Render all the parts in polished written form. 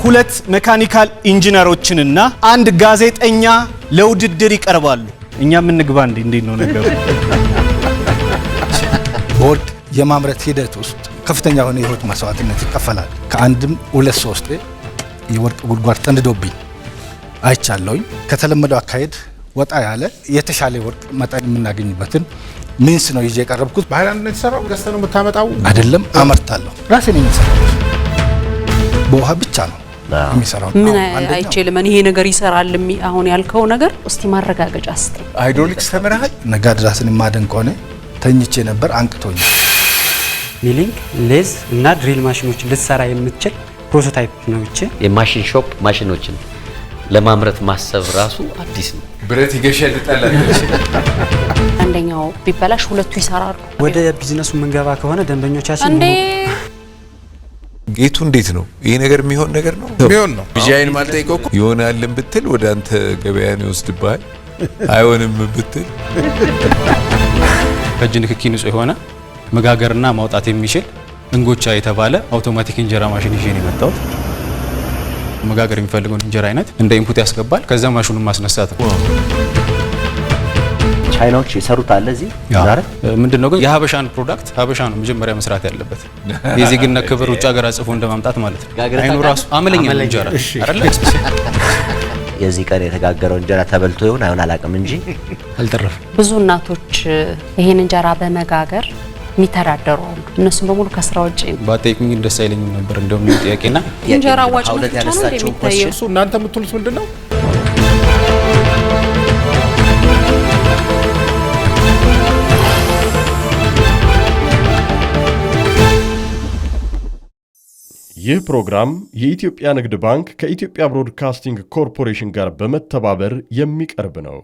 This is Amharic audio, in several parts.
ሁለት ሜካኒካል ኢንጂነሮችንና አንድ ጋዜጠኛ ለውድድር ይቀርባሉ። እኛ ምን ንግባ እንዴ ነው ነገሩ? በወርቅ የማምረት ሂደት ውስጥ ከፍተኛ የሆነ የህይወት መስዋዕትነት ይከፈላል። ከአንድም ሁለት ሶስት የወርቅ ጉድጓድ ተንድዶብኝ አይቻለሁኝ። ከተለመደው አካሄድ ወጣ ያለ የተሻለ ወርቅ መጠን የምናገኝበትን ሚንስ ነው ይዤ የቀረብኩት። በሃይላንድ ነው የተሰራው? ገዝተህ ነው የምታመጣው? አይደለም፣ አመርታለሁ። ራሴ ነኝ የምሰራው። በውሃ ብቻ ነው የሚሰራው። ምን አይችልም ይሄ ነገር ይሰራል አሁን ያልከው ነገር እስቲ ማረጋገጫ አስተ ሃይድሮሊክስ ተመረሃል? ነጋድ ራስን ማደን ከሆነ ተኝቼ ነበር አንቅቶኛል። ሚሊንግ ሌዝ እና ድሪል ማሽኖች ልትሰራ የምትችል ፕሮቶታይፕ ነው። እቺ የማሽን ሾፕ ማሽኖችን ለማምረት ማሰብ ራሱ አዲስ ነው። ብረት ይገሸልጣል። አንደኛው ቢበላሽ ሁለቱ ይሰራሉ። ወደ ቢዝነሱ መንገባ ከሆነ ደንበኞቻችን እንዴ ጌቱ እንዴት ነው ይሄ ነገር የሚሆን ነገር ነው? የሚሆን ነው። ቢጃይን ማልጠይቀው እኮ ይሆናልን ብትል ወደ አንተ ገበያ ነው ይወስድብሃል። አይሆንም ብትል በእጅ ንክኪ ንጹህ የሆነ መጋገርና ማውጣት የሚችል እንጎቻ የተባለ አውቶማቲክ እንጀራ ማሽን ይዤ ነው የመጣሁት። መጋገር የሚፈልገውን እንጀራ አይነት እንደ ኢንፑት ያስገባል። ከዛ ማሽኑን ማስነሳት ነው። ቻይናዎች ይሰሩት አለ እዚህ ዛሬ ምንድነው ግን የሀበሻን ፕሮዳክት ሀበሻ ነው መጀመሪያ መስራት ያለበት። የዜግነት ክብር ውጭ ሀገር አጽፎ እንደማምጣት ማለት ነው። አይኑ ራሱ አመለኛ እንጀራ አይደለ? የዚህ ቀን የተጋገረው እንጀራ ተበልቶ ይሆን አይሆን አላውቅም እንጂ አልተረፈም። ብዙ እናቶች ይሄን እንጀራ በመጋገር የሚተዳደሩ አሉ። እነሱም በሙሉ ከስራ ውጪ ነው። ባጠይቁኝ ደስ አይለኝም ነበር። እንደውም ጥያቄና እንጀራ ዋጭ ነው የሚታየው። እሱ እናንተ የምትሉት ምንድነው? ይህ ፕሮግራም የኢትዮጵያ ንግድ ባንክ ከኢትዮጵያ ብሮድካስቲንግ ኮርፖሬሽን ጋር በመተባበር የሚቀርብ ነው።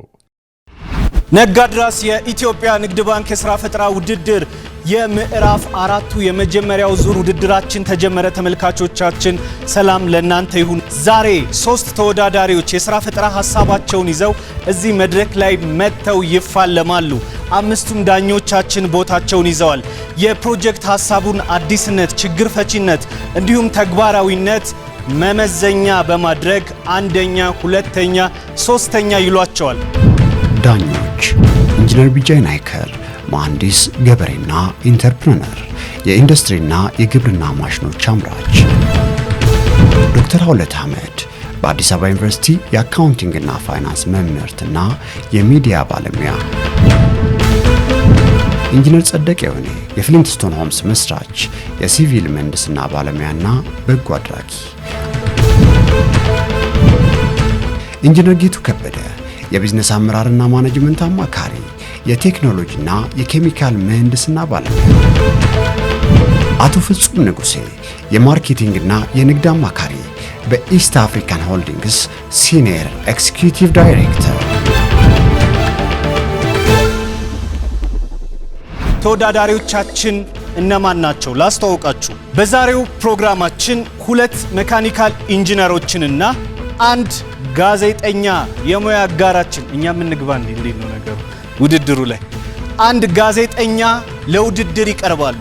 ነጋድራስ የኢትዮጵያ ንግድ ባንክ የሥራ ፈጠራ ውድድር የምዕራፍ 4 የመጀመሪያው ዙር ውድድራችን ተጀመረ። ተመልካቾቻችን ሰላም ለእናንተ ይሁን። ዛሬ 3 ተወዳዳሪዎች የሥራ ፈጠራ ሐሳባቸውን ይዘው እዚህ መድረክ ላይ መጥተው ይፋለማሉ። 5ቱም ዳኞቻችን ቦታቸውን ይዘዋል። የፕሮጀክት ሐሳቡን አዲስነት፣ ችግር ፈቺነት እንዲሁም ተግባራዊነት መመዘኛ በማድረግ አንደኛ፣ ሁለተኛ፣ ሶስተኛ ይሏቸዋል። ዳኞች ኢንጂነር ቢጃይ ናይከር፣ መሐንዲስ ገበሬና ኢንተርፕረነር፣ የኢንዱስትሪና የግብርና ማሽኖች አምራች። ዶክተር ሀውለት አህመድ በአዲስ አበባ ዩኒቨርሲቲ የአካውንቲንግና ፋይናንስ መምህርትና የሚዲያ ባለሙያ። ኢንጂነር ጸደቀ የሆነ የፍሊንትስቶን ሆምስ መስራች፣ የሲቪል ምህንድስና ባለሙያና በጎ አድራጊ። ኢንጂነር ጌቱ ከበደ የቢዝነስ አመራርና ማኔጅመንት አማካሪ፣ የቴክኖሎጂና የኬሚካል ምህንድስና ባለሙያ። አቶ ፍጹም ንጉሴ የማርኬቲንግና የንግድ አማካሪ፣ በኢስት አፍሪካን ሆልዲንግስ ሲኒየር ኤክስኪዩቲቭ ዳይሬክተር። ተወዳዳሪዎቻችን እነማን ናቸው ላስተዋውቃችሁ። በዛሬው ፕሮግራማችን 2 ሜካኒካል ኢንጂነሮችንና አንድ ጋዜጠኛ የሙያ አጋራችን እኛ ምን ንግባ እንዴ ነው ነገሩ? ውድድሩ ላይ አንድ ጋዜጠኛ ለውድድር ይቀርባሉ።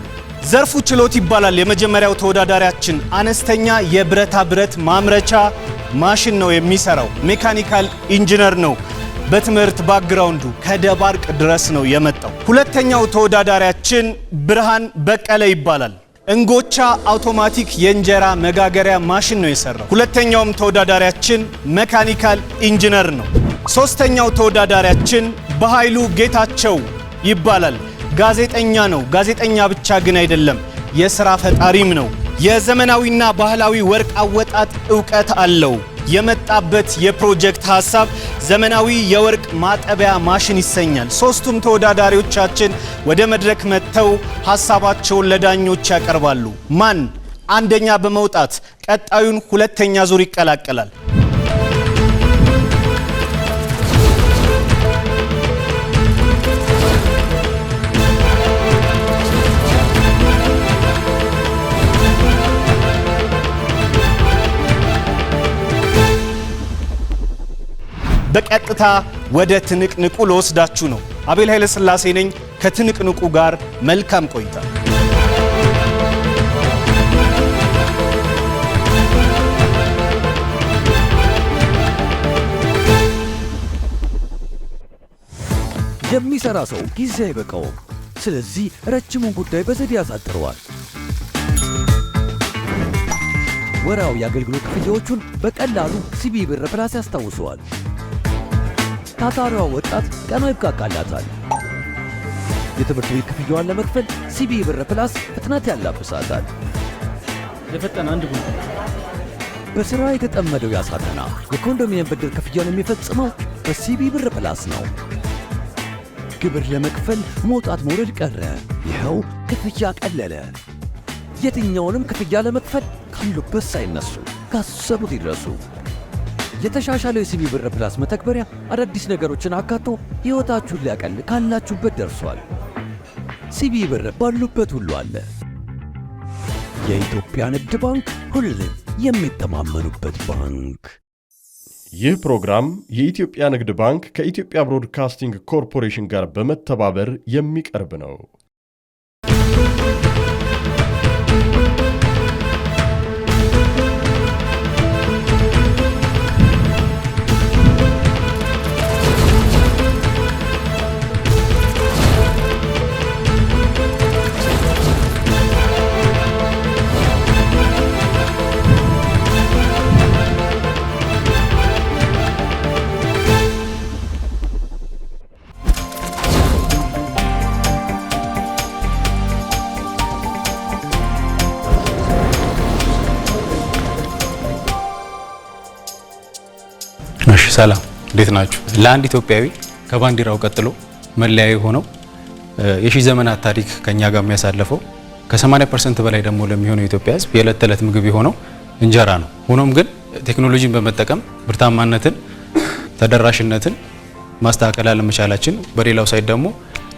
ዘርፉ ችሎት ይባላል። የመጀመሪያው ተወዳዳሪያችን አነስተኛ የብረታ ብረት ማምረቻ ማሽን ነው የሚሰራው። ሜካኒካል ኢንጂነር ነው። በትምህርት ባክግራውንዱ ከደባርቅ ድረስ ነው የመጣው። ሁለተኛው ተወዳዳሪያችን ብርሃን በቀለ ይባላል። እንጎቻ አውቶማቲክ የእንጀራ መጋገሪያ ማሽን ነው የሰራው። ሁለተኛውም ተወዳዳሪያችን ሜካኒካል ኢንጂነር ነው። ሶስተኛው ተወዳዳሪያችን በኃይሉ ጌታቸው ይባላል። ጋዜጠኛ ነው። ጋዜጠኛ ብቻ ግን አይደለም፣ የሥራ ፈጣሪም ነው። የዘመናዊና ባህላዊ ወርቅ አወጣጥ ዕውቀት አለው። የመጣበት የፕሮጀክት ሐሳብ ዘመናዊ የወርቅ ማጠቢያ ማሽን ይሰኛል። 3ቱም ተወዳዳሪዎቻችን ወደ መድረክ መጥተው ሐሳባቸውን ለዳኞች ያቀርባሉ። ማን አንደኛ በመውጣት ቀጣዩን ሁለተኛ ዙር ይቀላቀላል? በቀጥታ ወደ ትንቅንቁ ለወስዳችሁ ነው። አቤል ኃይለ ሥላሴ ነኝ። ከትንቅንቁ ጋር መልካም ቆይታ። ለሚሰራ ሰው ጊዜ አይበቃውም። ስለዚህ ረጅሙን ጉዳይ በዘዴ ያሳጥረዋል። ወራዊ የአገልግሎት ክፍያዎቹን በቀላሉ ሲቢ ብር ፕላስ ያስታውሰዋል። ታታሪዋ ወጣት ቀኗ ይብቃቃላታል። የትምህርት ቤት ክፍያዋን ለመክፈል ሲቢ ብር ፕላስ ፍጥነት ያላብሳታል። ለፈጠነ አንድ ጉዳይ በሥራ የተጠመደው ያሳተና የኮንዶሚኒየም ብድር ክፍያውን የሚፈጽመው በሲቢ ብር ፕላስ ነው። ግብር ለመክፈል መውጣት መውረድ ቀረ። ይኸው ክፍያ ቀለለ። የትኛውንም ክፍያ ለመክፈል ካሉበት ሳይነሱ ካሰቡት ይድረሱ። የተሻሻለው የሲቢ ብር ፕላስ መተግበሪያ አዳዲስ ነገሮችን አካቶ ሕይወታችሁን ሊያቀል ካላችሁበት ደርሷል። ሲቢ ብር ባሉበት ሁሉ አለ። የኢትዮጵያ ንግድ ባንክ ሁሌም የሚተማመኑበት ባንክ። ይህ ፕሮግራም የኢትዮጵያ ንግድ ባንክ ከኢትዮጵያ ብሮድካስቲንግ ኮርፖሬሽን ጋር በመተባበር የሚቀርብ ነው። እሺ ሰላም እንዴት ናችሁ? ለአንድ ኢትዮጵያዊ ከባንዲራው ቀጥሎ መለያዩ ሆነው የሺ ዘመናት ታሪክ ከኛ ጋር የሚያሳልፈው ከ80% በላይ ደግሞ ለሚሆነው የኢትዮጵያ ሕዝብ የዕለት ተዕለት ምግብ የሆነው እንጀራ ነው። ሆኖም ግን ቴክኖሎጂን በመጠቀም ምርታማነትን፣ ተደራሽነትን ማስተካከል አለመቻላችን፣ በሌላው ሳይድ ደግሞ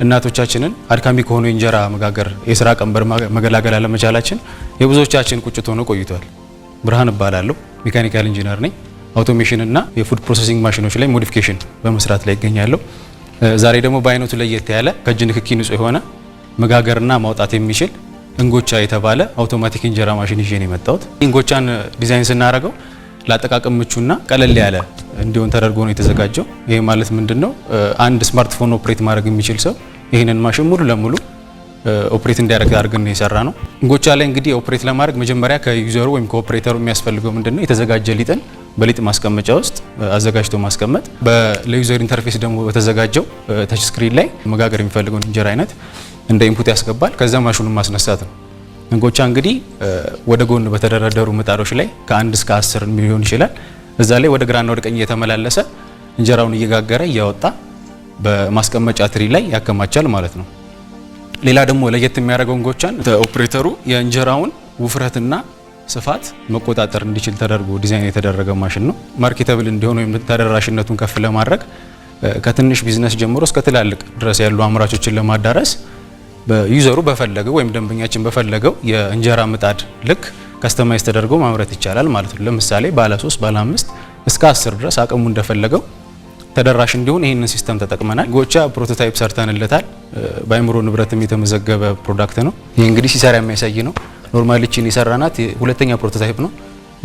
እናቶቻችንን አድካሚ ከሆኑ የእንጀራ መጋገር የሥራ ቀንበር መገላገል አለመቻላችን የብዙዎቻችን ቁጭት ሆኖ ቆይቷል። ብርሃን እባላለሁ፣ ሜካኒካል ኢንጂነር ነኝ። አውቶሜሽን እና የፉድ ፕሮሰሲንግ ማሽኖች ላይ ሞዲፊኬሽን በመስራት ላይ ይገኛለሁ። ዛሬ ደግሞ በአይነቱ ለየት ያለ ከእጅ ንክኪ ንጹህ የሆነ መጋገርና ማውጣት የሚችል እንጎቻ የተባለ አውቶማቲክ እንጀራ ማሽን ይዤ ነው የመጣሁት። እንጎቻን ዲዛይን ስናደርገው ለአጠቃቀም ምቹና ቀለል ያለ እንዲሆን ተደርጎ ነው የተዘጋጀው። ይሄ ማለት ምንድነው? አንድ ስማርትፎን ኦፕሬት ማድረግ የሚችል ሰው ይህንን ማሽን ሙሉ ለሙሉ ኦፕሬት እንዲያደርግ አድርገን ነው የሰራ ነው። እንጎቻ ላይ እንግዲህ ኦፕሬት ለማድረግ መጀመሪያ ከዩዘሩ ወይም ከኦፕሬተሩ የሚያስፈልገው ምንድነው? የተዘጋጀ ሊጥን በሊጥ ማስቀመጫ ውስጥ አዘጋጅቶ ማስቀመጥ። ለዩዘር ኢንተርፌስ ደግሞ በተዘጋጀው ታች ስክሪን ላይ መጋገር የሚፈልገውን እንጀራ አይነት እንደ ኢንፑት ያስገባል። ከዛ ማሽኑን ማስነሳት ነው። እንጎቻ እንግዲህ ወደ ጎን በተደረደሩ ምጣዶች ላይ ከ1 እስከ 10 ሊሆን ይችላል። እዛ ላይ ወደ ግራና ወደ ቀኝ እየተመላለሰ እንጀራውን እየጋገረ እያወጣ በማስቀመጫ ትሪ ላይ ያከማቻል ማለት ነው። ሌላ ደግሞ ለየት የሚያደርገው እንጎቻን ኦፕሬተሩ የእንጀራውን ውፍረትና ስፋት መቆጣጠር እንዲችል ተደርጎ ዲዛይን የተደረገ ማሽን ነው። ማርኬታብል እንዲሆን ወይም ተደራሽነቱን ከፍ ለማድረግ ከትንሽ ቢዝነስ ጀምሮ እስከ ትላልቅ ድረስ ያሉ አምራቾችን ለማዳረስ በዩዘሩ በፈለገው ወይም ደንበኛችን በፈለገው የእንጀራ ምጣድ ልክ ከስተማይዝ ተደርጎ ማምረት ይቻላል ማለት ነው። ለምሳሌ ባለ 3 ባለ 5 እስከ 10 ድረስ አቅሙ እንደፈለገው ተደራሽ እንዲሆን ይህንን ሲስተም ተጠቅመናል። ጎቻ ፕሮቶታይፕ ሰርተንለታል። በአይምሮ ንብረትም የተመዘገበ ፕሮዳክት ነው። ይህ እንግዲህ ሲሰራ የሚያሳይ ነው። ኖርማሊ ቺን የሰራናት ሁለተኛ ፕሮቶታይፕ ነው።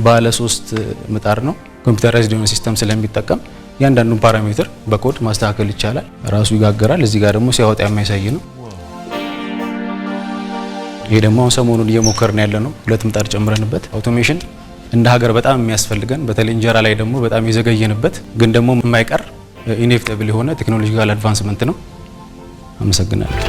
ባለ 3 ምጣድ ነው። ኮምፒውተራይዝድ የሆነ ሲስተም ስለሚጠቀም ያንዳንዱን ፓራሜትር በኮድ ማስተካከል ይቻላል። ራሱ ይጋገራል። እዚህ ጋር ደግሞ ሲያወጣ የሚያሳይ ነው። ይሄ ደግሞ ሰሞኑን እየሞከርን ያለ ነው። 2 ምጣድ ጨምረንበት አውቶሜሽን እንደ ሀገር በጣም የሚያስፈልገን በተለይ እንጀራ ላይ ደግሞ በጣም የዘገየንበት ግን ደግሞ የማይቀር ኢኔቪታብል የሆነ ቴክኖሎጂካል አድቫንስመንት ነው። አመሰግናለሁ።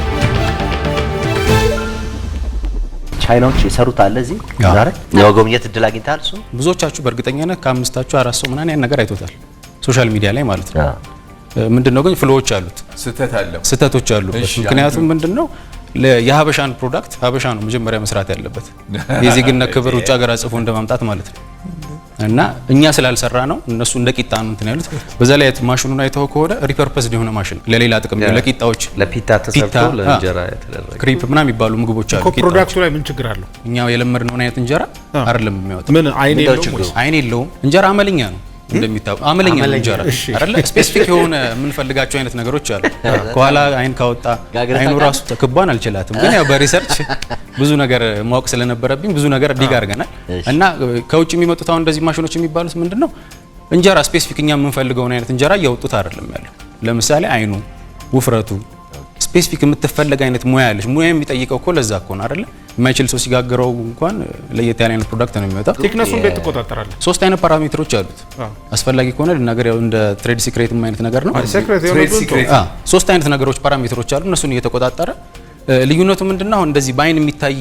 ቻይናዎች የሰሩት አለ እዚህ ዛሬ የጎብኘት እድል አግኝታል። እሱ ብዙዎቻችሁ በእርግጠኛነት ከ5ታችሁ 4 ሰው ምናምን ያን ነገር አይቶታል ሶሻል ሚዲያ ላይ ማለት ነው። ምንድነው ግን ፍሎዎች አሉት፣ ስህተቶች አሉበት። ምክንያቱም ምንድነው የሀበሻን ፕሮዳክት ሀበሻ ነው መጀመሪያ መስራት ያለበት። የዜግነት ክብር ውጭ ሀገር አጽፎ እንደማምጣት ማለት ነው። እና እኛ ስላልሰራ ነው እነሱ እንደ ቂጣ ነው እንትን ያሉት። በዛ ላይ ማሽኑን አይተው ከሆነ ሪፐርፐስድ የሆነ ማሽን ለሌላ ጥቅም ለቂጣዎች፣ ለፒታ ተሰርቶ ለእንጀራ የተደረገ ክሪፕ ምናምን የሚባሉ ምግቦች አሉ። ፕሮዳክቱ ላይ ምን ችግር አለው? እኛ የለመድነው አይነት እንጀራ አይደለም የሚያወጣው። ምን አይን የለውም። እንጀራ አመልኛ ነው እንደሚታወቀው አመልኛ ነው እንጀራ አይደለ? ስፔሲፊክ የሆነ የምንፈልጋቸው አይነት ነገሮች አሉ። ከኋላ አይን ካወጣ አይኑ ራሱ ተክቧን አልችላትም። ግን ያው በሪሰርች ብዙ ነገር ማወቅ ስለነበረብኝ ብዙ ነገር ዲግ አድርገናል። እና ከውጭ የሚመጡት አሁን እንደዚህ ማሽኖች የሚባሉት ምንድነው እንጀራ ስፔሲፊክ እኛ የምንፈልገውን አይነት እንጀራ እያወጡት አይደለም ያለው። ለምሳሌ አይኑ ውፍረቱ ስፔሲፊክ የምትፈልግ አይነት ሙያ ያለች ሙያ የሚጠይቀው እኮ ለዛ እኮ ነው አይደለ? የማይችል ሰው ሲጋገረው እንኳን ለየት ያለ አይነት ፕሮዳክት ነው የሚወጣው። ቴክነሱን እንዴት ትቆጣጠራለህ? 3 አይነት ፓራሜትሮች አሉት። አስፈላጊ ከሆነ ነገር ያው እንደ ትሬድ ሲክሬት አይነት ነገር ነው። 3 አይነት ነገሮች ፓራሜትሮች አሉ። እነሱን እየተቆጣጠረ ልዩነቱ ምንድነው? አሁን እንደዚህ በአይን የሚታይ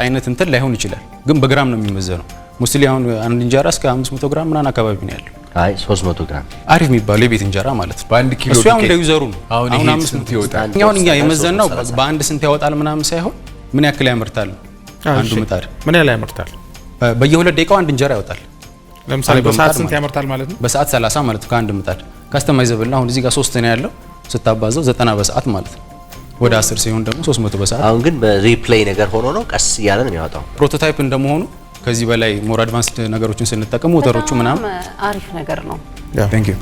አይነት እንትን ላይሆን ይችላል፣ ግን በግራም ነው የሚመዘነው። ሙስሊ አሁን አንድ እንጀራ እስከ 500 ግራም ምናምን አካባቢ ነው ያለው። አይ 300 ግራም አሪፍ የሚባለው የቤት እንጀራ ማለት ነው። በአንድ ኪሎ እሱ ያው እንደ ዩዘሩ ነው። አሁን 500 ይወጣል። እኛ የመዘነው በአንድ ስንት ያወጣል ምናምን ሳይሆን ምን ያክል ያመርታል። አንዱ ምጣድ ምን ያህል ያመርታል? በየ2 ደቂቃው አንድ እንጀራ ያወጣል። ለምሳሌ በሰዓት ስንት ያመርታል ማለት ነው? በሰዓት 30 ማለት ነው ከአንድ ምጣድ። ካስተማይዘብል ነው። አሁን እዚህ ጋር 3 ነው ያለው፣ ስታባዛው 90 በሰዓት ማለት ነው። ወደ 10 ሲሆን ደግሞ 300 በሰዓት። አሁን ግን በሪፕሌይ ነገር ሆኖ ነው ቀስ እያለ ነው የሚያወጣው። ፕሮቶታይፕ እንደመሆኑ ከዚህ በላይ ሞር አድቫንስድ ነገሮችን ስንጠቀም ሞተሮቹ ምናምን አሪፍ ነገር ነው። ቴንክ ዩ።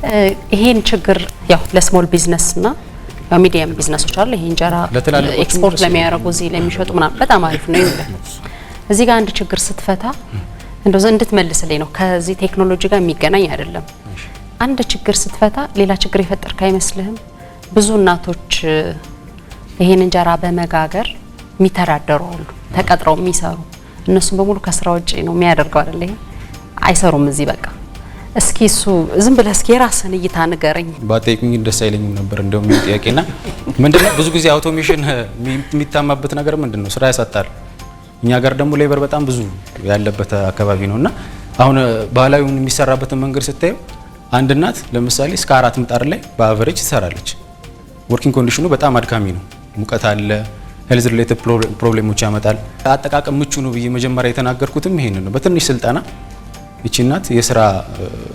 ይሄን ችግር ያው ለስሞል ቢዝነስ እና ሚዲየም ቢዝነሶች አሉ። ይሄ እንጀራ ኤክስፖርት ለሚያደርጉ እዚህ ለሚሸጡ ምናምን በጣም አሪፍ ነው። ይኸውልህ እዚህ ጋር አንድ ችግር ስትፈታ እንደው እንድትመልስልኝ ነው። ከዚህ ቴክኖሎጂ ጋር የሚገናኝ አይደለም። አንድ ችግር ስትፈታ ሌላ ችግር የፈጠርክ አይመስልህም? ብዙ እናቶች ይሄን እንጀራ በመጋገር የሚተዳደሩ አሉ፣ ተቀጥረው የሚሰሩ እነሱም በሙሉ ከስራ ውጪ ነው የሚያደርገው አይደል? ይሄ አይሰሩም እዚህ በቃ። እስኪ እሱ ዝም ብለህ እስኪ የራስን እይታ ንገረኝ። ባጠይቁኝ ደስ አይለኝም ነበር እንደውም ጥያቄና ምንድነው ብዙ ጊዜ አውቶሜሽን የሚታማበት ነገር ምንድነው? ስራ ያሳጣል። እኛ ጋር ደግሞ ሌበር በጣም ብዙ ያለበት አካባቢ ነውና አሁን ባህላዊውን የሚሰራበትን መንገድ ስታዩ አንድ እናት ለምሳሌ እስከ 4 ምጣድ ላይ በአቨሬጅ ትሰራለች። ወርኪንግ ኮንዲሽኑ በጣም አድካሚ ነው። ሙቀት አለ፣ ሄልዝ ሪሌትድ ፕሮብሌሞች ያመጣል። አጠቃቀም ምቹ ነው ብዬ መጀመሪያ የተናገርኩትም ይሄንን ነው። በትንሽ ስልጠና እቺ እናት የስራ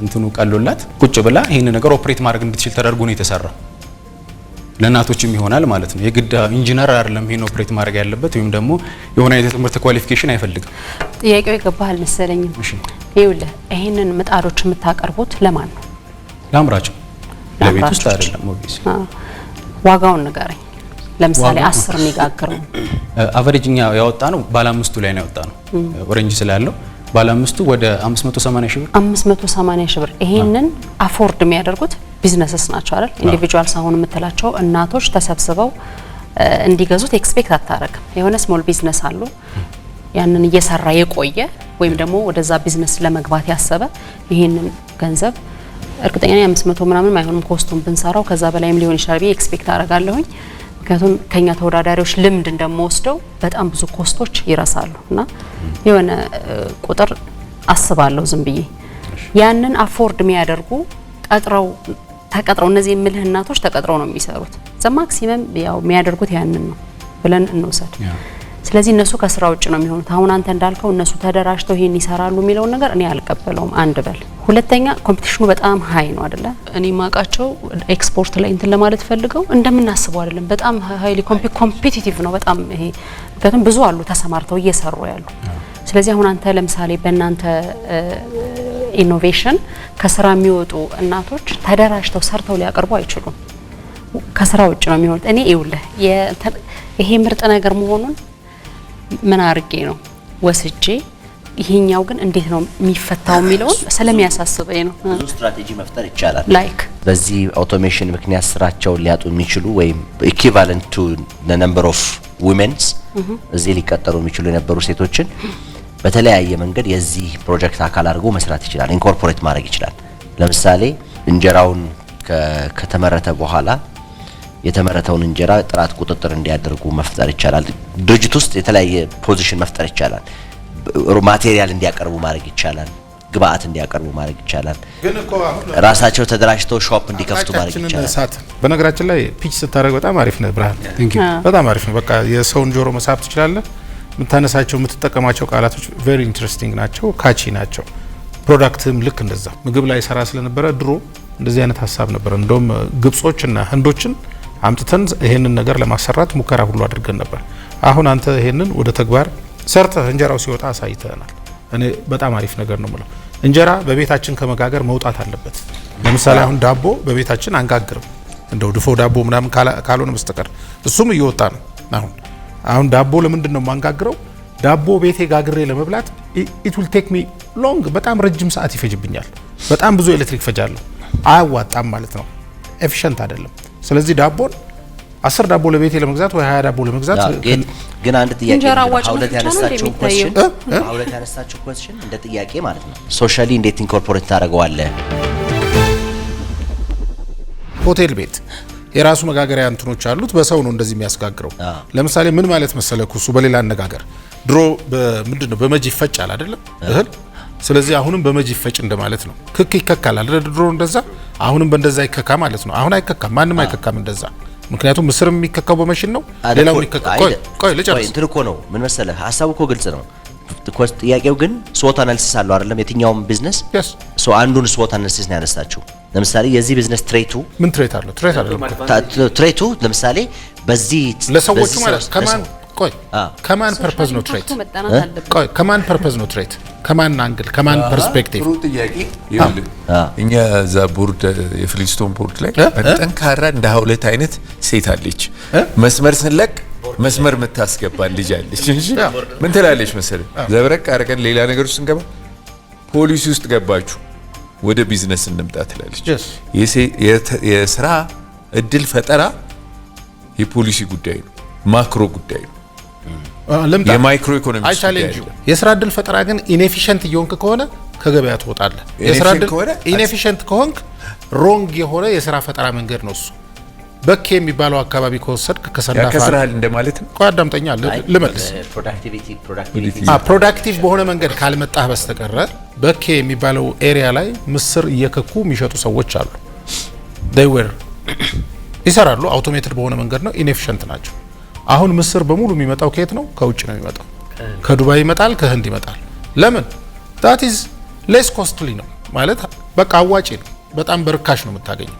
እንትኑ ቀሎላት ቁጭ ብላ ይሄን ነገር ኦፕሬት ማድረግ እንድትችል ተደርጎ ነው የተሰራው። ለእናቶችም ይሆናል ማለት ነው። የግድ ኢንጂነር አይደለም ይሄን ኦፕሬት ማድረግ ያለበት ወይም ደግሞ የሆነ የትምህርት ኳሊፊኬሽን አይፈልግም። ጥያቄው ይገባሃል መሰለኝ። ይኸውልህ ይሄንን ምጣዶች የምታቀርቡት ለማን ነው? ለአምራች፣ ለቤት ውስጥ አይደለም። ኦብቪየስ ዋጋውን ንገረኝ። ለምሳሌ 10 የሚጋግረው አቨሬጅኛ ያወጣ ነው ባለ 5ቱ ላይ ነው ያወጣ ነው። ኦሬንጅ ስላለው ባለ 5ቱ ወደ 580 ሺህ ብር 580 ሺህ ብር። ይሄንን አፎርድ የሚያደርጉት ቢዝነስስ ናቸው አይደል? ኢንዲቪጁዋልስ አሁን የምትላቸው እናቶች ተሰብስበው እንዲገዙት ኤክስፔክት አታረግም። የሆነ ስሞል ቢዝነስ አሉ ያንን እየሰራ የቆየ ወይም ደግሞ ወደዛ ቢዝነስ ለመግባት ያሰበ ይሄንን ገንዘብ እርግጠኛ ነኝ 500 ምናምን አይሆንም ኮስቱን ብንሰራው ከዛ በላይም ሊሆን ይችላል ብዬ ኤክስፔክት አረጋለሁኝ። ምክንያቱም ከኛ ተወዳዳሪዎች ልምድ እንደምወስደው በጣም ብዙ ኮስቶች ይረሳሉ እና የሆነ ቁጥር አስባለሁ ዝም ብዬ ያንን አፎርድ የሚያደርጉ ተቀጥረው እነዚህ የምልህ እናቶች ተቀጥረው ነው የሚሰሩት። ማክሲመም ያው የሚያደርጉት ያንን ነው ብለን እንውሰድ። ስለዚህ እነሱ ከስራ ውጭ ነው የሚሆኑት። አሁን አንተ እንዳልከው እነሱ ተደራጅተው ይሄን ይሰራሉ የሚለውን ነገር እኔ አልቀበለውም። አንድ በል ሁለተኛ ኮምፒቲሽኑ በጣም ሃይ ነው አይደለ? እኔ ማቃቸው ኤክስፖርት ላይ እንትን ለማለት ፈልገው እንደምናስበው አይደለም። በጣም ሃይሊ ኮምፒቲቲቭ ነው በጣም ይሄ። ምክንያቱም ብዙ አሉ ተሰማርተው እየሰሩ ያሉ። ስለዚህ አሁን አንተ ለምሳሌ በእናንተ ኢኖቬሽን ከስራ የሚወጡ እናቶች ተደራጅተው ሰርተው ሊያቀርቡ አይችሉም። ከስራ ውጭ ነው የሚሆኑት። እኔ ይውልህ ይሄ ምርጥ ነገር መሆኑን ምን አርጌ ነው ወስጄ ይሄኛው ግን እንዴት ነው የሚፈታው የሚለውን ስለሚያሳስበኝ ነው። ብዙ ስትራቴጂ መፍጠር ይቻላል። ላይክ በዚህ አውቶሜሽን ምክንያት ስራቸውን ሊያጡ የሚችሉ ወይም ኢኩቫለንት ቱ the number of women's እዚህ ሊቀጠሩ የሚችሉ የነበሩ ሴቶችን በተለያየ መንገድ የዚህ ፕሮጀክት አካል አድርጎ መስራት ይችላል። ኢንኮርፖሬት ማድረግ ይችላል። ለምሳሌ እንጀራውን ከተመረተ በኋላ የተመረተውን እንጀራ ጥራት ቁጥጥር እንዲያደርጉ መፍጠር ይቻላል። ድርጅት ውስጥ የተለያየ ፖዚሽን መፍጠር ይቻላል። ማቴሪያል እንዲያቀርቡ ማድረግ ይቻላል። ግብአት እንዲያቀርቡ ማድረግ ይቻላል። ራሳቸው ተደራጅተው ሾፕ እንዲከፍቱ ማድረግ ይቻላል። በነገራችን ላይ ፒች ስታደርግ በጣም አሪፍ ነው ብርሃን፣ በጣም አሪፍ ነው። በቃ የሰውን ጆሮ መሳብ ትችላለህ። የምታነሳቸው የምትጠቀማቸው ቃላቶች ቬሪ ኢንትረስቲንግ ናቸው፣ ካቺ ናቸው። ፕሮዳክትም ልክ እንደዛ ምግብ ላይ ሰራ ስለነበረ ድሮ እንደዚህ አይነት ሀሳብ ነበር። እንደውም ግብጾችና ህንዶችን አምጥተን ይሄንን ነገር ለማሰራት ሙከራ ሁሉ አድርገን ነበር። አሁን አንተ ይሄንን ወደ ተግባር ሰርተህ እንጀራው ሲወጣ አሳይተናል። እኔ በጣም አሪፍ ነገር ነው የምለው። እንጀራ በቤታችን ከመጋገር መውጣት አለበት። ለምሳሌ አሁን ዳቦ በቤታችን አንጋግርም እንደው ድፎ ዳቦ ምናምን ካልሆነ በስተቀር እሱም እየወጣ ነው። አሁን ዳቦ ለምንድን ነው የማንጋግረው? ዳቦ ቤቴ ጋግሬ ለመብላት it will take me long በጣም ረጅም ሰዓት ይፈጅብኛል። በጣም ብዙ ኤሌክትሪክ ፈጃለሁ። አያዋጣም ማለት ነው። ኤፊሽንት አይደለም። ስለዚህ ዳቦን 10 ዳቦ ለቤቴ ለመግዛት ወይ 20 ዳቦ ለመግዛት ግን አንድ ጥያቄ እንጀራ አዋጭ ሀውለት ነው ያነሳችሁ የሚታየው። ኳስችን ሀውለት ያነሳችሁ ኳስችን እንደ ጥያቄ ማለት ነው ሶሻሊ እንዴት ኢንኮርፖሬት ታደርገዋለህ? ሆቴል ቤት የራሱ መጋገሪያ እንትኖች አሉት። በሰው ነው እንደዚህ የሚያስጋግረው። ለምሳሌ ምን ማለት መሰለኩ እሱ በሌላ አነጋገር ድሮ ምንድነው በመጅ ይፈጫል አይደለም እህል። ስለዚህ አሁንም በመጅ ይፈጭ እንደማለት ነው። ክክ ይከካል አይደል ድሮ እንደዛ። አሁንም በእንደዛ ይከካ ማለት ነው። አሁን አይከካም፣ ማንም አይከካም እንደዛ። ምክንያቱም ምስር የሚከካው በመሽን ነው። ሌላው የሚከካው ቆይ ልጨርስ። እንትን እኮ ነው ምን መሰለህ ሀሳቡ እኮ ግልጽ ነው። ጥያቄው ግን ስዎት አናሊሲስ አለው አይደለም የትኛውም ቢዝነስ ሶ አንዱን ስዎት አናሊሲስ ነው ያነሳችሁ። ለምሳሌ የዚህ ቢዝነስ ትሬቱ ምን ትሬት አለው? ትሬት አይደለም ትሬቱ ለምሳሌ በዚህ ለሰዎቹ ማለት ከማን ፐርፐዝ ነው ትሬት? ቆይ ከማን ፐርፐዝ ነው ትሬት? ከማን አንግል ከማን ፐርስፔክቲቭ? ጥሩ ጥያቄ። እኛ እዛ ቦርድ የፍሊስቶን ቦርድ ላይ ጠንካራ እንደ ሀውለት አይነት ሴት አለች። መስመር ስንለቅ መስመር የምታስገባ ልጅ አለች። ምን ትላለች መሰለህ? ዘብረቅ አድርገን ሌላ ነገር ውስጥ ስንገባ ፖሊሲ ውስጥ ገባችሁ ወደ ቢዝነስ እንምጣ ትላለች። የስራ እድል ፈጠራ የፖሊሲ ጉዳይ ነው፣ ማክሮ ጉዳይ ነው፣ የማይክሮ ኢኮኖሚክስ ጉዳይ ነው። የስራ እድል ፈጠራ ግን ኢንኤፊሽንት እየሆንክ ከሆነ ከገበያ ትወጣለህ። የስራ እድል ኢንኤፊሽንት ከሆንክ ሮንግ የሆነ የስራ ፈጠራ መንገድ ነው እሱ። በኬ የሚባለው አካባቢ ከወሰድክ ከሰንዳፋ ከስራል እንደማለት ነው። ቆይ አዳምጠኛ ልመልስ። ፕሮዳክቲቭ በሆነ መንገድ ካልመጣህ በስተቀረ በኬ የሚባለው ኤሪያ ላይ ምስር እየከኩ የሚሸጡ ሰዎች አሉ። they were ይሰራሉ። አውቶሜትድ በሆነ መንገድ ነው። ኢንኤፊሽንት ናቸው። አሁን ምስር በሙሉ የሚመጣው ከየት ነው? ከውጭ ነው የሚመጣው። ከዱባይ ይመጣል፣ ከህንድ ይመጣል። ለምን? that is less costly ነው ማለት በቃ አዋጪ ነው። በጣም በርካሽ ነው የምታገኘው።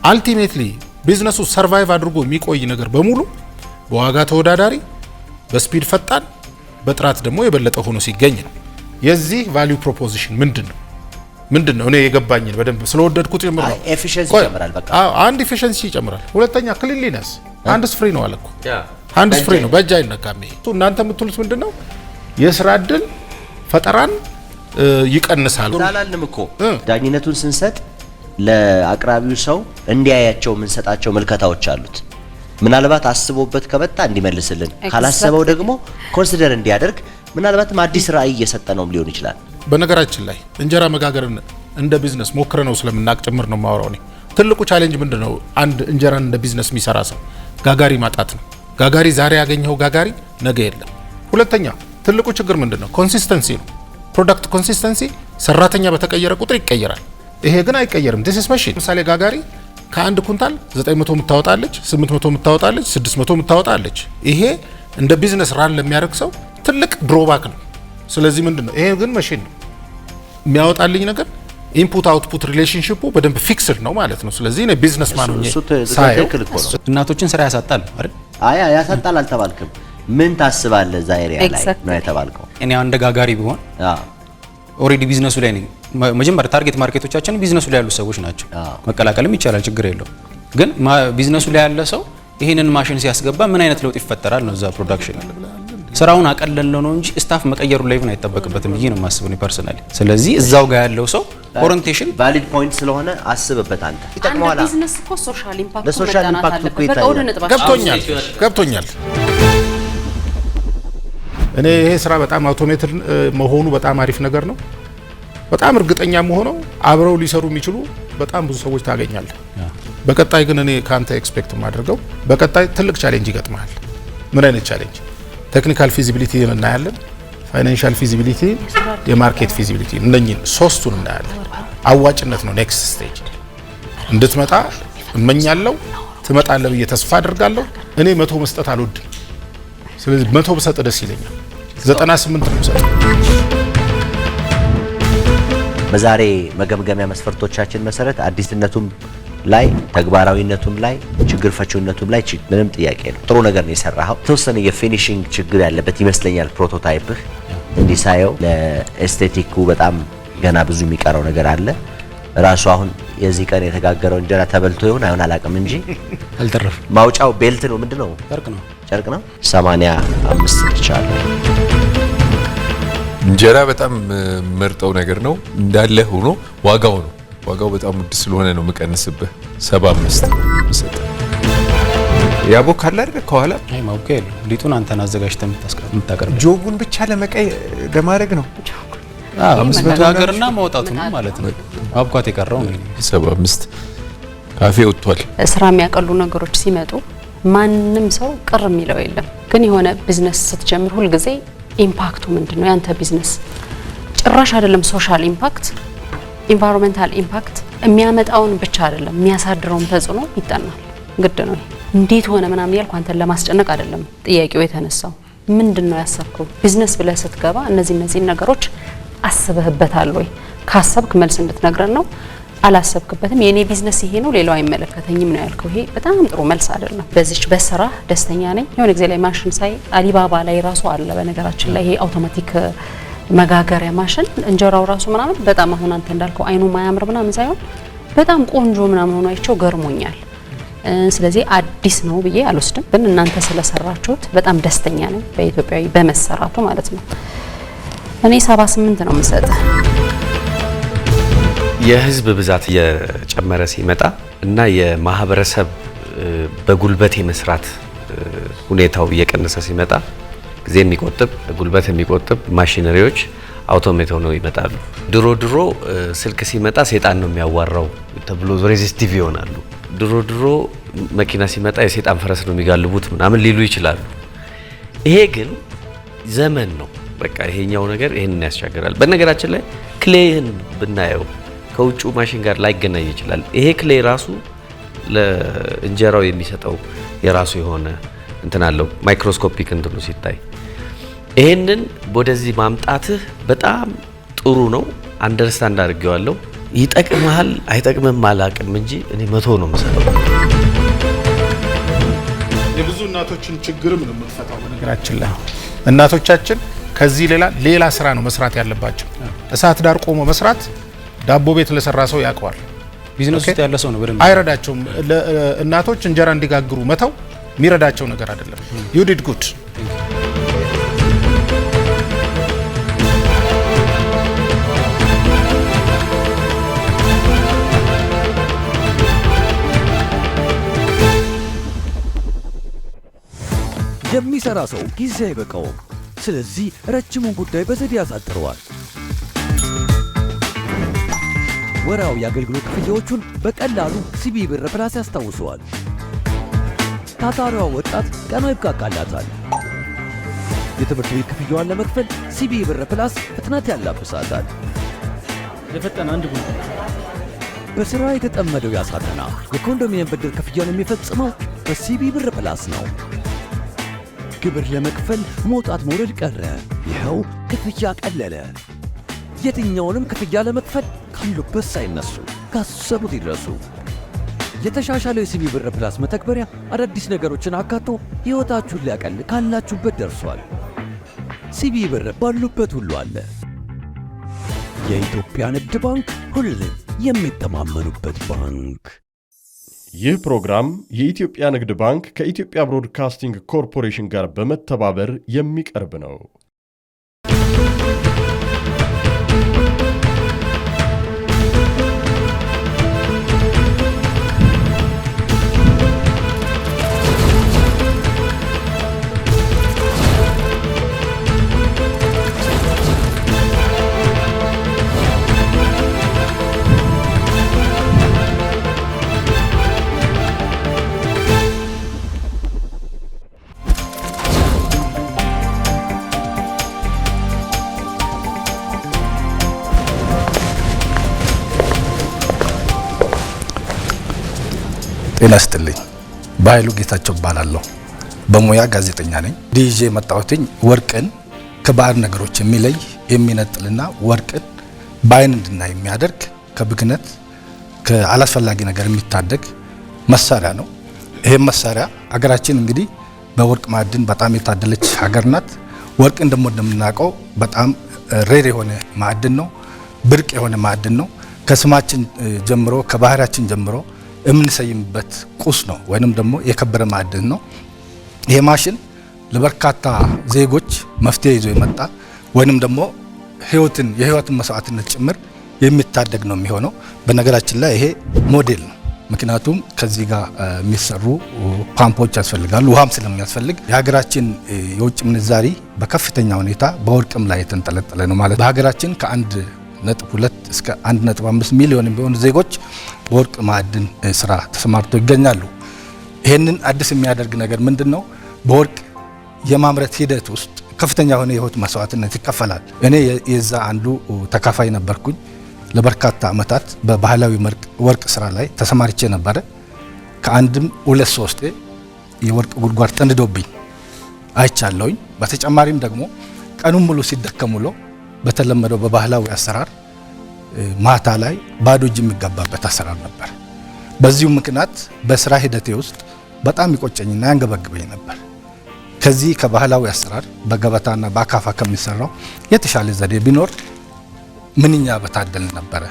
አልቲሜትሊ ቢዝነሱ ሰርቫይቭ አድርጎ የሚቆይ ነገር በሙሉ በዋጋ ተወዳዳሪ፣ በስፒድ ፈጣን፣ በጥራት ደግሞ የበለጠ ሆኖ ሲገኝ ነው። የዚህ ቫልዩ ፕሮፖዚሽን ምንድነው? እኔ የገባኝን በደንብ ስለወደድኩት ጀምሮ ኤፊሺየንሲ ይጨምራል። በቃ አንድ ኤፊሺየንሲ ይጨምራል። ሁለተኛ ክሊንሊነስ ሃንድስ ፍሪ ነው አለኩ። ሃንድስ ፍሪ ነው፣ በእጅ አይነካም። ይሄ እናንተ የምትሉት ምንድነው? የስራ እድል ፈጠራን ይቀንሳል። ዳላልንም እኮ ዳኝነቱን ስንሰጥ ለአቅራቢው ሰው እንዲያያቸው የምንሰጣቸው መልከታዎች አሉት። ምናልባት አስቦበት ከመጣ እንዲመልስልን፣ ካላሰበው ደግሞ ኮንሲደር እንዲያደርግ ምናልባትም አዲስ ራዕይ እየሰጠ ነውም ሊሆን ይችላል። በነገራችን ላይ እንጀራ መጋገርን እንደ ቢዝነስ ሞክረ ነው ስለምናቅ ጭምር ነው ማወራው። ትልቁ ቻሌንጅ ምንድነው? አንድ እንጀራን እንደ ቢዝነስ የሚሰራ ሰው ጋጋሪ ማጣት ነው። ጋጋሪ ዛሬ ያገኘው ጋጋሪ ነገ የለም። ሁለተኛ ትልቁ ችግር ምንድነው? ኮንሲስተንሲ ነው። ፕሮዳክት ኮንሲስተንሲ ሰራተኛ በተቀየረ ቁጥር ይቀየራል። ይሄ ግን አይቀየርም። ዲስ ኢዝ ማሽን። ለምሳሌ ጋጋሪ ከአንድ ኩንታል 900 የምታወጣለች፣ 800 የምታወጣለች፣ 600 የምታወጣለች። ይሄ እንደ ቢዝነስ ራን ለሚያደርግ ሰው ትልቅ ድሮባክ ነው። ስለዚህ ምንድነው? ይሄ ግን ማሽን ነው የሚያወጣልኝ ነገር ኢንፑት አውትፑት ሪሌሽንሺፑ በደንብ ፊክስድ ነው ማለት ነው። ስለዚህ ነው ቢዝነስ ማን ነው ሳይው እናቶችን ስራ ያሳጣል አይደል? አይ ያሳጣል አልተባልክም። ምን ታስባለህ? እዛ ኤሪያ ላይ ነው የተባልከው። እኔ አንድ ጋጋሪ ቢሆን ኦሬዲ ቢዝነሱ ላይ ነኝ። መጀመሪያ ታርጌት ማርኬቶቻችን ቢዝነሱ ላይ ያሉ ሰዎች ናቸው። መቀላቀልም ይቻላል፣ ችግር የለው። ግን ቢዝነሱ ላይ ያለ ሰው ይህንን ማሽን ሲያስገባ ምን አይነት ለውጥ ይፈጠራል ነው እዛ ፕሮዳክሽን ስራውን አቀለለው ነው እንጂ ስታፍ መቀየሩ ላይ ምን አይጠበቅበትም ብዬ ነው የማስበው ፐርሰናሊ። ስለዚህ እዛው ጋር ያለው ሰው ኦሪንቴሽን ቫሊድ ፖይንት ስለሆነ አስብበት አንተ። ይጠቅመዋል። ቢዝነስ እኮ ሶሻል ኢምፓክት ለሶሻል ኢምፓክት እኮ ገብቶኛል። እኔ ይሄ ስራ በጣም አውቶሜትድ መሆኑ በጣም አሪፍ ነገር ነው። በጣም እርግጠኛ መሆነው አብረው ሊሰሩ የሚችሉ በጣም ብዙ ሰዎች ታገኛለህ። በቀጣይ ግን እኔ ካንተ ኤክስፔክት የማደርገው በቀጣይ ትልቅ ቻሌንጅ ይገጥማል። ምን አይነት ቻሌንጅ? ቴክኒካል ፊዚቢሊቲ እናያለን፣ ፋይናንሻል ፊዚቢሊቲ፣ የማርኬት ፊዚቢሊቲ፣ እነኚህን ሶስቱን እናያለን። አዋጭነት ነው ኔክስት ስቴጅ። እንድትመጣ እመኛለሁ፣ ትመጣለህ ብዬ ተስፋ አደርጋለሁ። እኔ 100 መስጠት አልወድም። ስለዚህ 100 ብሰጥ ደስ ይለኛል። 98 ነው ብሰጥ። በዛሬ መገምገሚያ መስፈርቶቻችን መሰረት አዲስነቱም ላይ ተግባራዊነቱም ላይ ችግር ፈቺነቱም ላይ ምንም ጥያቄ ነው። ጥሩ ነገር ነው የሰራኸው። ተወሰነ የፊኒሺንግ ችግር ያለበት ይመስለኛል ፕሮቶታይፕህ። እንዲሳየው ለኤስቴቲኩ በጣም ገና ብዙ የሚቀረው ነገር አለ። ራሱ አሁን የዚህ ቀን የተጋገረው እንጀራ ተበልቶ ይሆን አይሆን አላውቅም እንጂ አልተረፈም። ማውጫው ቤልት ነው ምንድነው? ጨርቅ ነው። 85 ይቻላል። እንጀራ በጣም መርጠው ነገር ነው እንዳለ ሆኖ ዋጋው ነው። ዋጋው በጣም ውድ ስለሆነ ነው የምቀንስብህ። 75 ነው። ያቦካል አይደል? ከኋላ አይ ማውቀ የለም። ሊጡን አንተን አዘጋጅተህ የምታቀርብ ጆቡን ብቻ ለማድረግ ነው። መጋገርና ማውጣቱ ነው ማለት ነው። አብኳት የቀረው ነው 75 ካፌ ወጥቷል። ስራ የሚያቀሉ ነገሮች ሲመጡ ማንም ሰው ቅር የሚለው የለም። ግን የሆነ ቢዝነስ ስትጀምር ሁሉ ጊዜ ኢምፓክቱ ምንድነው? ያንተ ቢዝነስ ጭራሽ አይደለም ሶሻል ኢምፓክት፣ ኢንቫይሮንመንታል ኢምፓክት የሚያመጣውን ብቻ አይደለም የሚያሳድረውም ተጽዕኖ ይጠናል። ግድ ነው። እንዴት ሆነ ምናምን ያልኩ አንተን ለማስጨነቅ አይደለም ጥያቄው የተነሳው። ምንድነው ያሰብከው? ቢዝነስ ብለህ ስትገባ እነዚህ ነገሮች አስበህበታል ወይ? ካሰብክ መልስ እንድትነግረን ነው። አላሰብክበትም የኔ ቢዝነስ ይሄ ነው ሌላው አይመለከተኝም ነው ያልከው። ይሄ በጣም ጥሩ መልስ አይደለም። በዚች በስራ ደስተኛ ነኝ። የሆነ ጊዜ ላይ ማሽን ሳይ አሊባባ ላይ ራሱ አለ በነገራችን ላይ ይሄ አውቶማቲክ መጋገሪያ ማሽን እንጀራው ራሱ ምናምን በጣም አሁን አንተ እንዳልከው አይኑ ማያምር ምናምን ሳይሆን በጣም ቆንጆ ምናምን ሆኖ አይቼው ገርሞኛል። ስለዚህ አዲስ ነው ብዬ አልወስድም፣ ግን እናንተ ስለሰራችሁት በጣም ደስተኛ ነኝ በኢትዮጵያዊ በመሰራቱ ማለት ነው። እኔ 78 ነው የምሰጠው። የህዝብ ብዛት እየጨመረ ሲመጣ እና የማህበረሰብ በጉልበት የመስራት ሁኔታው እየቀነሰ ሲመጣ ጊዜ የሚቆጥብ ጉልበት የሚቆጥብ ማሽነሪዎች አውቶሜት ሆነው ይመጣሉ። ድሮ ስልክ ሲመጣ ሰይጣን ነው የሚያዋራው ተብሎ ሬዚስቲቭ ይሆናሉ። ድሮ መኪና ሲመጣ የሰይጣን ፈረስ ነው የሚጋልቡት ምናምን ሊሉ ይችላሉ። ይሄ ግን ዘመን ነው። በቃ ይሄኛው ነገር ይሄንን ያስቸግራል። በነገራችን ላይ ክሌይን ብናየው ከውጭ ማሽን ጋር ላይገናኝ ይችላል። ይሄ ክሌይ ራሱ ለእንጀራው የሚሰጠው የራሱ የሆነ እንትን አለው። ማይክሮስኮፒክ እንትኑ ሲታይ ይሄንን ወደዚህ ማምጣትህ በጣም ጥሩ ነው። አንደርስታንድ አድርጌዋለሁ። ይጠቅምሃል አይጠቅምም አላቅም እንጂ እኔ 100 ነው የምሰጠው። የብዙ እናቶችን ችግርም ነው የምትፈታው። በነገራችን ላይ እናቶቻችን ከዚህ ሌላ ስራ ነው መስራት ያለባቸው። እሳት ዳር ቆሞ መስራት ዳቦ ቤት ለሰራ ሰው ያውቀዋል። ቢዝነስ ውስጥ ያለ ሰው ነው በደንብ አይረዳቸውም። እናቶች እንጀራ እንዲጋግሩ መተው የሚረዳቸው ነገር አይደለም። you did good። የሚሰራ ሰው ጊዜ አይበቃውም። ስለዚህ ረጅሙን ጉዳይ በዘዴ ያሳጥረዋል። ወራዊ የአገልግሎት ክፍያዎቹን በቀላሉ ሲቢ ብር ፕላስ ያስታውሰዋል። ታታሪዋ ወጣት ቀኗ ይብቃቃላታል። የትምህርት ቤት ክፍያዋን ለመክፈል ሲቢ ብር ፕላስ ፍጥነት ያላብሳታል። ለፈጠነ አንድ ጉዳይ በስራ የተጠመደው ያሳተና የኮንዶሚኒየም ብድር ክፍያውን የሚፈጽመው በሲቢ ብር ፕላስ ነው። ግብር ለመክፈል መውጣት መውረድ ቀረ። ይኸው ክፍያ ቀለለ። የትኛውንም ክፍያ ለመክፈል ካሉበት ሳይነሱ ካሰቡት ይድረሱ። የተሻሻለው የሲቢ ብር ፕላስ መተግበሪያ አዳዲስ ነገሮችን አካቶ ሕይወታችሁን ሊያቀል ካላችሁበት ደርሷል። ሲቢ ብር ባሉበት ሁሉ አለ። የኢትዮጵያ ንግድ ባንክ ሁሌም የሚተማመኑበት ባንክ። ይህ ፕሮግራም የኢትዮጵያ ንግድ ባንክ ከኢትዮጵያ ብሮድካስቲንግ ኮርፖሬሽን ጋር በመተባበር የሚቀርብ ነው። ጤና ይስጥልኝ። በኃይሉ ጌታቸው እባላለሁ። በሙያ ጋዜጠኛ ነኝ። ዲጄ መጣሁትኝ ወርቅን ከባዕድ ነገሮች የሚለይ የሚነጥልና ወርቅን በአይን እንድናይ የሚያደርግ ከብክነት ከአላስፈላጊ ነገር የሚታደግ መሳሪያ ነው። ይሄም መሳሪያ አገራችን እንግዲህ በወርቅ ማዕድን በጣም የታደለች ሀገር ናት። ወርቅን ደግሞ እንደምናውቀው በጣም ሬር የሆነ ማዕድን ነው፣ ብርቅ የሆነ ማዕድን ነው። ከስማችን ጀምሮ ከባህሪያችን ጀምሮ የምንሰይምበት ቁስ ነው ወይንም ደግሞ የከበረ ማዕድን ነው። ይሄ ማሽን ለበርካታ ዜጎች መፍትሄ ይዞ የመጣ ወይንም ደግሞ የህይወትን መስዋዕትነት ጭምር የሚታደግ ነው የሚሆነው። በነገራችን ላይ ይሄ ሞዴል ነው። ምክንያቱም ከዚህ ጋር የሚሰሩ ፓምፖች ያስፈልጋሉ፣ ውሃም ስለሚያስፈልግ የሀገራችን የውጭ ምንዛሪ በከፍተኛ ሁኔታ በወርቅም ላይ የተንጠለጠለ ነው ማለት። በሀገራችን ከ1.2 እስከ 1.5 ሚሊዮን የሚሆኑ ዜጎች በወርቅ ማዕድን ስራ ተሰማርተው ይገኛሉ። ይህንን አዲስ የሚያደርግ ነገር ምንድነው? በወርቅ የማምረት ሂደት ውስጥ ከፍተኛ የሆነ የህይወት መስዋዕትነት ይከፈላል። እኔ የዛ አንዱ ተካፋይ ነበርኩኝ። ለበርካታ አመታት በባህላዊ ወርቅ ስራ ላይ ተሰማርቼ ነበረ። ከአንድም 2-3 የወርቅ ጉድጓድ ተንድዶብኝ አይቻለሁኝ። በተጨማሪም ደግሞ ቀኑን ሙሉ ሲደከም ውሎ በተለመደው በባህላዊ አሰራር ማታ ላይ ባዶ እጅ የሚገባበት አሰራር ነበር። በዚሁ ምክንያት በስራ ሂደቴ ውስጥ በጣም ይቆጨኝና ያንገበግበኝ ነበር። ከዚህ ከባህላዊ አሰራር በገበታና በአካፋ ከሚሰራው የተሻለ ዘዴ ቢኖር ምንኛ በታደል ነበረ።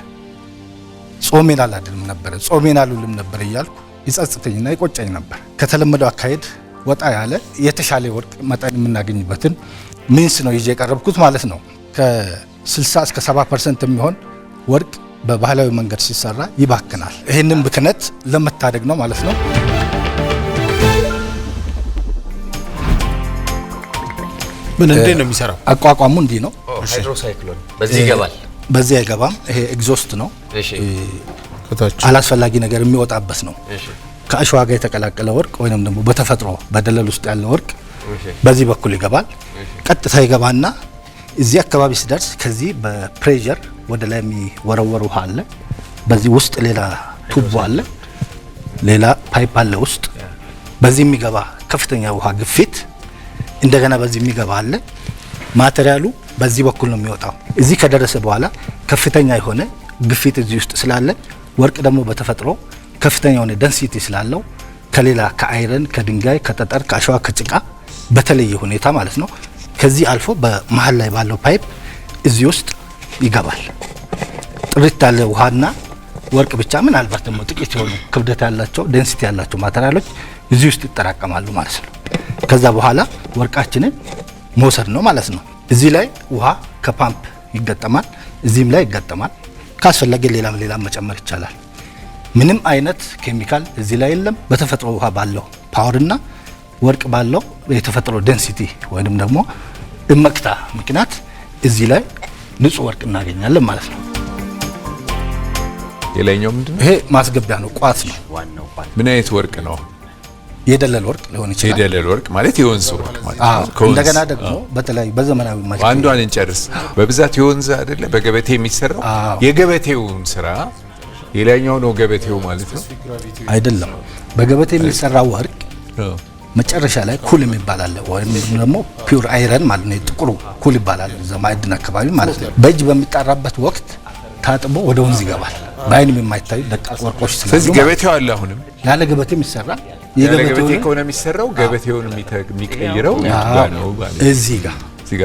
ጾሜን አላድንም ነበረ፣ ጾሜን አልውልም ነበር እያልኩ ይጸጽተኝና ይቆጨኝ ነበር። ከተለመደው አካሄድ ወጣ ያለ የተሻለ ወርቅ መጠን የምናገኝበትን ሚንስ ነው ይዤ የቀረብኩት ማለት ነው። ከ60 እስከ 70% የሚሆን ወርቅ በባህላዊ መንገድ ሲሰራ ይባክናል። ይህንን ብክነት ለመታደግ ነው ማለት ነው። ምን እንዴ ነው የሚሰራው? አቋቋሙ እንዲህ ነው። ሃይድሮሳይክሎን በዚህ ይገባል። በዚህ አይገባም። ይሄ ኤግዞስት ነው። እሺ፣ አላስፈላጊ ነገር የሚወጣበት ነው። እሺ፣ ከአሸዋ ጋር የተቀላቀለ ወርቅ ወይንም ደግሞ በተፈጥሮ በደለል ውስጥ ያለ ወርቅ በዚህ በኩል ይገባል። ቀጥታ ይገባና እዚህ አካባቢ ሲደርስ ከዚህ በፕሬሸር ወደ ላይ የሚወረወር ውሃ አለ። በዚህ ውስጥ ሌላ ቱቦ አለ፣ ሌላ ፓይፕ አለ ውስጥ። በዚህ የሚገባ ከፍተኛ ውሃ ግፊት እንደገና በዚህ የሚገባ አለ። ማቴሪያሉ በዚህ በኩል ነው የሚወጣው። እዚህ ከደረሰ በኋላ ከፍተኛ የሆነ ግፊት እዚህ ውስጥ ስላለ ወርቅ ደግሞ በተፈጥሮ ከፍተኛ የሆነ ደንሲቲ ስላለው ከሌላ ከአይረን፣ ከድንጋይ፣ ከጠጠር፣ ከአሸዋ፣ ከጭቃ በተለየ ሁኔታ ማለት ነው ከዚህ አልፎ በመሃል ላይ ባለው ፓይፕ እዚህ ውስጥ ይገባል። ጥርት ያለ ውሃና ወርቅ ብቻ ምናልባት ደግሞ ጥቂት የሆኑ ክብደት ያላቸው ዴንሲቲ ያላቸው ማቴሪያሎች እዚህ ውስጥ ይጠራቀማሉ ማለት ነው። ከዛ በኋላ ወርቃችንን መውሰድ ነው ማለት ነው። እዚህ ላይ ውሃ ከፓምፕ ይገጠማል፣ እዚህም ላይ ይገጠማል። ካስፈለገ ሌላም መጨመር ይቻላል። ምንም አይነት ኬሚካል እዚህ ላይ የለም። በተፈጥሮ ውሃ ባለው ፓወርና ወርቅ ባለው የተፈጥሮ ዴንሲቲ ወይንም ደግሞ እመክታ ምክንያት እዚህ ላይ ንጹህ ወርቅ እናገኛለን ማለት ነው። ሌላኛው ምንድነው? ይሄ ማስገቢያ ነው፣ ቋት ነው። ምን አይነት ወርቅ ነው? የደለል ወርቅ ሊሆን ይችላል። የደለል ወርቅ ማለት የወንዝ ወርቅ ማለት ነው። እንደገና ደግሞ በተለይ በዘመናዊ ማሽን አንዷን እንጨርስ። በብዛት የወንዝ አይደለ በገበቴ የሚሰራው የገበቴውን ስራ ሌላኛው ነው ገበቴው ማለት ነው አይደለም። በገበቴ የሚሰራው ወርቅ መጨረሻ ላይ ኩል የሚባል አለ፣ ወይም ደግሞ ፒውር አይረን ማለት ነው። ጥቁሩ ኩል ይባላል እዛ ማዕድን አካባቢ ማለት ነው። በእጅ በሚጣራበት ወቅት ታጥቦ ወደ ወንዝ ይገባል። በአይንም የማይታዩ ደቃቅ ወርቆች ስላሉ ስለዚህ ገበቴው አለ። አሁንም ያለ ገበቴም ይሰራል። የገበቴ ከሆነ የሚሰራው ገበቴውን የሚቀይረው ነው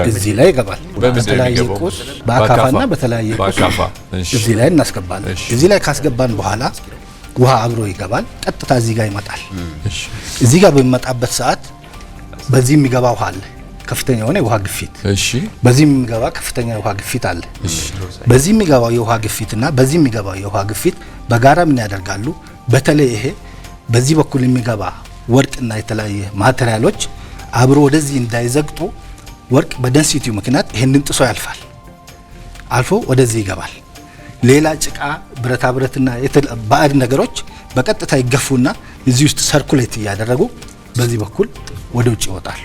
እዚህ ላይ ይገባል። በተለያየ ቁስ በአካፋና በተለያየ ቁስ እዚህ ላይ እናስገባለን። እዚህ ላይ ካስገባን በኋላ ውሃ አብሮ ይገባል። ቀጥታ እዚህ ጋር ይመጣል። እዚህ ጋር በሚመጣበት ሰዓት በዚህ የሚገባ ውሃ አለ፣ ከፍተኛ የሆነ የውሃ ግፊት። በዚህ የሚገባ ከፍተኛ የውሃ ግፊት አለ። በዚህ የሚገባው የውሃ ግፊትና በዚህ የሚገባው የውሃ ግፊት በጋራ ምን ያደርጋሉ? በተለይ ይሄ በዚህ በኩል የሚገባ ወርቅና የተለያየ ማቴሪያሎች አብሮ ወደዚህ እንዳይዘግጡ ወርቅ በደንሲቲው ምክንያት ይሄንን ጥሶ ያልፋል። አልፎ ወደዚህ ይገባል። ሌላ ጭቃ፣ ብረታ ብረትና ባዕድ ነገሮች በቀጥታ ይገፉና እዚህ ውስጥ ሰርኩሌት እያደረጉ በዚህ በኩል ወደ ውጭ ይወጣሉ።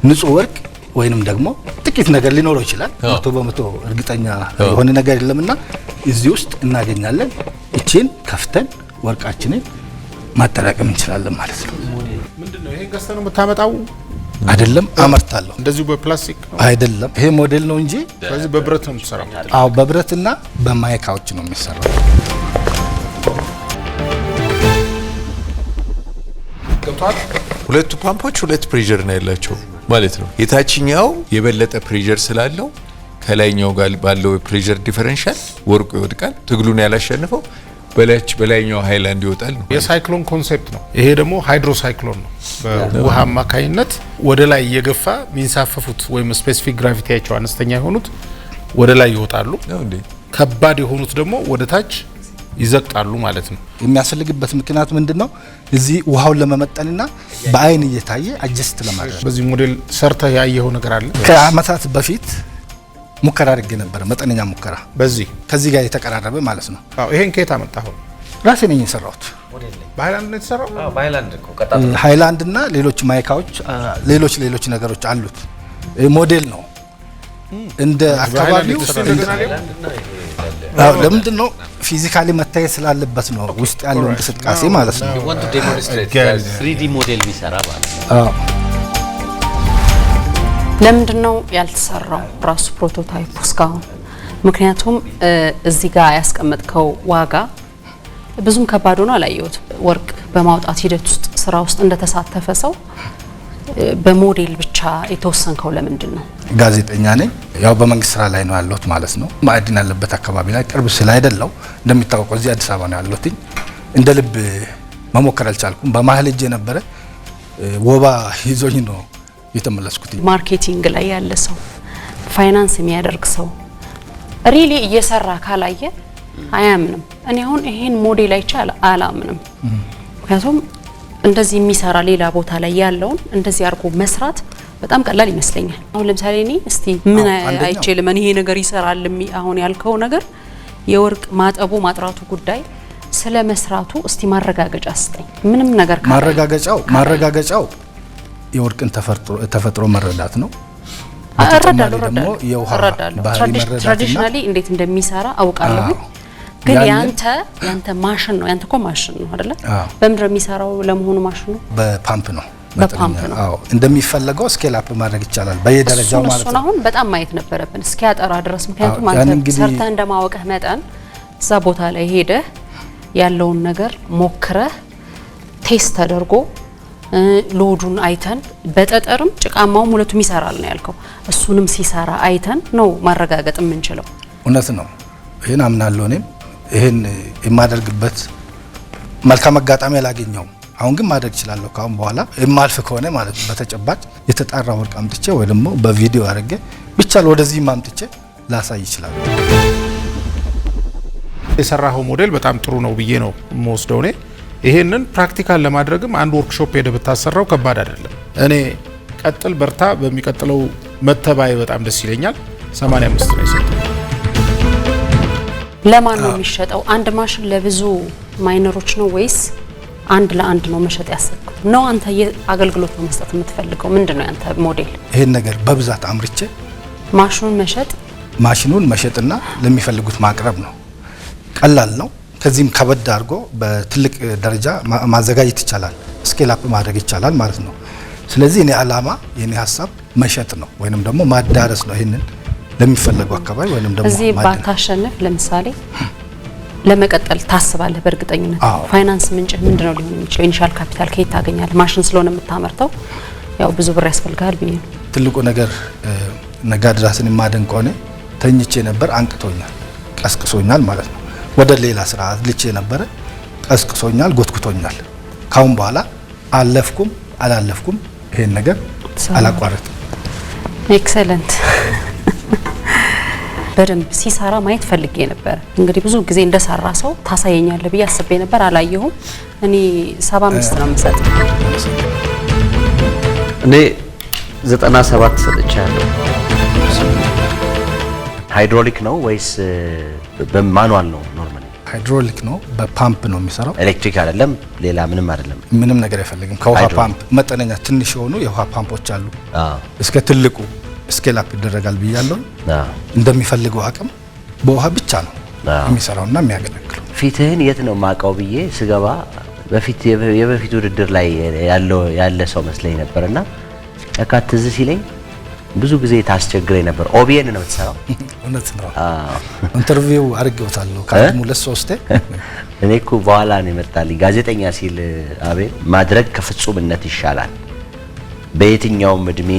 ንጹህ ወርቅ ወይንም ደግሞ ጥቂት ነገር ሊኖረው ይችላል። 100% እርግጠኛ የሆነ ነገር የለምና እዚህ ውስጥ እናገኛለን። እቺን ከፍተን ወርቃችንን ማጠራቀም እንችላለን ማለት ነው። ምንድነው ይሄን ገዝተህ ነው የምታመጣው? አይደለም፣ አመርታለሁ። እንደዚሁ በፕላስቲክ አይደለም፣ ይሄ ሞዴል ነው እንጂ ስለዚህ በብረት ነው የምትሰራው? አዎ፣ በብረትና በማይካዎች ነው የሚሰራው። ሁለቱ ፓምፖች ሁለት ፕሬሸር ነው ያላቸው ማለት ነው። የታችኛው የበለጠ ፕሬሸር ስላለው ከላይኛው ጋር ባለው ፕሬሸር ዲፈረንሻል ወርቁ ይወድቃል። ትግሉን ያላሸንፈው በላይኛው ሃይላንድ ይወጣል ነው። የሳይክሎን ኮንሴፕት ነው። ይሄ ደግሞ ሃይድሮሳይክሎን ነው። በውሃ አማካኝነት ወደ ላይ እየገፋ የሚንሳፈፉት ወይም ስፔሲፊክ ግራቪቲያቸው አነስተኛ የሆኑት ወደ ላይ ይወጣሉ። ከባድ የሆኑት ደግሞ ወደ ታች ይዘቅጣሉ ማለት ነው። የሚያስፈልግበት ምክንያት ምንድነው? እዚህ ውሃውን ለመመጠንና በአይን እየታየ አጀስት ለማድረግ። በዚህ ሞዴል ሰርተህ ያየኸው ነገር አለ? ከአመታት በፊት ሙከራ አድርጌ ነበር፣ መጠነኛ ሙከራ። ከዚህ ጋር የተቀራረበ ማለት ነው። ይሄን ከየት አመጣኸው? ራሴ ነኝ የሰራሁት። በሃይላንድ ነው የተሰራው? በሃይላንድ እኮ ሃይላንድ እና ሌሎች ማይካዎች፣ ሌሎች ነገሮች አሉት። ሞዴል ነው እንደ አካባቢው። ለምንድን ነው ፊዚካሊ መታየት ስላለበት ነው፣ ውስጥ ያለው እንቅስቃሴ ማለት ነው። want to demonstrate 3D ሞዴል ቢሰራ ማለት ነው። ለምንድን ነው ያልተሰራው ራሱ ፕሮቶታይፕ እስካሁን? ምክንያቱም እዚህ ጋር ያስቀመጥከው ዋጋ ብዙም ከባድ ሆኖ አላየሁትም። ወርቅ በማውጣት ሂደት ውስጥ ስራ ውስጥ እንደተሳተፈ ሰው በሞዴል ብቻ የተወሰንከው ለምንድን ነው? ጋዜጠኛ ነኝ፣ ያው በመንግስት ስራ ላይ ነው ያለሁት ማለት ነው። ማዕድን ያለበት አካባቢ ላይ ቅርብ ስላይደለው እንደሚታወቀው እዚህ አዲስ አበባ ነው ያለሁት። እንደ ልብ መሞከር አልቻልኩም። በመሀል እጄ ነበረ ወባ ይዞኝ ነው የተመለስኩት። ማርኬቲንግ ላይ ያለ ሰው፣ ፋይናንስ የሚያደርግ ሰው ሪሊ እየሰራ ካላየ አያምንም። እኔ አሁን ይሄን ሞዴል አይቼ አላምንም። ምክንያቱም እንደዚህ የሚሰራ ሌላ ቦታ ላይ ያለውን እንደዚህ አድርጎ መስራት በጣም ቀላል ይመስለኛል። አሁን ለምሳሌ እኔ እስቲ ምን አይቼ ለምን ይሄ ነገር ይሰራል? አሁን ያልከው ነገር የወርቅ ማጠቡ ማጥራቱ ጉዳይ ስለ መስራቱ እስቲ ማረጋገጫ ስጠኝ። ምንም ነገር ማረጋገጫው የወርቅን ተፈጥሮ መረዳት ነው። እረዳለሁ። ትራዲሽናሊ እንዴት እንደሚሰራ አውቃለሁ። ግን ያንተ ማሽን ነው። ያንተ እኮ ማሽን ነው አይደለ? በምንድን ነው የሚሰራው ለመሆኑ ማሽኑ? በፓምፕ ነው። በፓምፕ ነው። አዎ፣ እንደሚፈለገው ስኬል አፕ ማድረግ ይቻላል በየደረጃው ማለት ነው። እሱን አሁን በጣም ማየት ነበረብን እስኪያጠራ ድረስ። ምክንያቱም አንተ ሰርተህ እንደማወቅህ መጠን እዛ ቦታ ላይ ሄደህ ያለውን ነገር ሞክረህ ቴስት ተደርጎ ሎዱን አይተን በጠጠርም ጭቃማውም ሁለቱም ይሰራል ነው ያልከው። እሱንም ሲሰራ አይተን ነው ማረጋገጥ የምንችለው። እውነት ነው። ይሄን አምናለሁ። እኔም ይሄን የማደርግበት መልካም አጋጣሚ አላገኘውም። አሁን ግን ማድረግ እችላለሁ። ካሁን በኋላ የማልፍ ከሆነ ማለት ነው በተጨባጭ የተጣራ ወርቅ አምጥቼ ወይ ደግሞ በቪዲዮ አድርጌ ብቻ ወደዚህ ማምጥቼ ላሳይ ይችላል። የሰራው ሞዴል በጣም ጥሩ ነው ብዬ ነው የምወስደው እኔ። ይሄንን ፕራክቲካል ለማድረግም አንድ ወርክሾፕ ሄደ ብታሰራው ከባድ አይደለም። እኔ ቀጥል በርታ፣ በሚቀጥለው መተባይ በጣም ደስ ይለኛል። 85 ነው የሰጠው። ለማን ነው የሚሸጠው? አንድ ማሽን ለብዙ ማይነሮች ነው ወይስ አንድ ለአንድ ነው መሸጥ ያሰብኩት ነው? አንተ የአገልግሎት ነው መስጠት የምትፈልገው? ምንድነው ያንተ ሞዴል? ይሄን ነገር በብዛት አምርቼ ማሽኑን መሸጥና ለሚፈልጉት ማቅረብ ነው። ቀላል ነው። ከዚህም ከበድ አድርጎ በትልቅ ደረጃ ማዘጋጀት ይቻላል። ስኬል አፕ ማድረግ ይቻላል ማለት ነው። ስለዚህ እኔ አላማ የኔ ሀሳብ መሸጥ ነው ወይንም ደግሞ ማዳረስ ነው። ይሄንን ለሚፈልገው አካባቢ ወይንም ደግሞ እዚህ ባታሸንፍ ለምሳሌ ለመቀጠል ታስባለህ? በእርግጠኝነት ፋይናንስ ምንጭ ምንድነው ሊሆን የሚችለው? ኢኒሻል ካፒታል ከየት ታገኛለህ? ማሽን ስለሆነ የምታመርተው ያው ብዙ ብር ያስፈልጋል ብዬ ነው። ትልቁ ነገር ነጋዴ ራስን የማደንቅ ከሆነ ተኝቼ ነበር፣ አንቅቶኛል፣ ቀስቅሶኛል ማለት ነው። ወደ ሌላ ስራ ልቼ ነበረ፣ ቀስቅሶኛል፣ ጎትኩቶኛል። ካሁን በኋላ አለፍኩም አላለፍኩም ይሄን ነገር አላቋረጥም። ኤክሰለንት። በደንብ ሲሰራ ማየት ፈልጌ ነበር። እንግዲህ ብዙ ጊዜ እንደሰራ ሰው ታሳየኛለህ ብዬ አስቤ ነበር፣ አላየሁም። እኔ 75 ነው የምሰጠው። እኔ 97 ሰጥቻለሁ። ሃይድሮሊክ ነው ወይስ በማኑዋል ነው? ኖርማሊ ሃይድሮሊክ ነው። በፓምፕ ነው የሚሰራው። ኤሌክትሪክ አይደለም፣ ሌላ ምንም አይደለም። ምንም ነገር አይፈልግም። ከውሃ ፓምፕ መጠነኛ ትንሽ የሆኑ የውሃ ፓምፖች አሉ። እስከ ትልቁ ስኬል አፕ ይደረጋል ብያለሁ። እንደሚፈልገው አቅም በውሃ ብቻ ነው የሚሰራውና የሚያገለግለው። ፊትህን የት ነው ማቀው ብዬ ስገባ የበፊት ውድድር ላይ ያለ ሰው መስለኝ ነበርና ለካ ትዝ ሲለኝ ብዙ ጊዜ ታስቸግረኝ ነበር። ኦቢኤን ነው የምትሰራው? እውነት ነው። ኢንተርቪው አድርጌውታለሁ ከአንድ ሁለት ሶስቴ። እኔ እኮ በኋላ ነው የመጣልኝ ጋዜጠኛ ሲል አቤል ማድረግ ከፍጹምነት ይሻላል። በየትኛውም እድሜ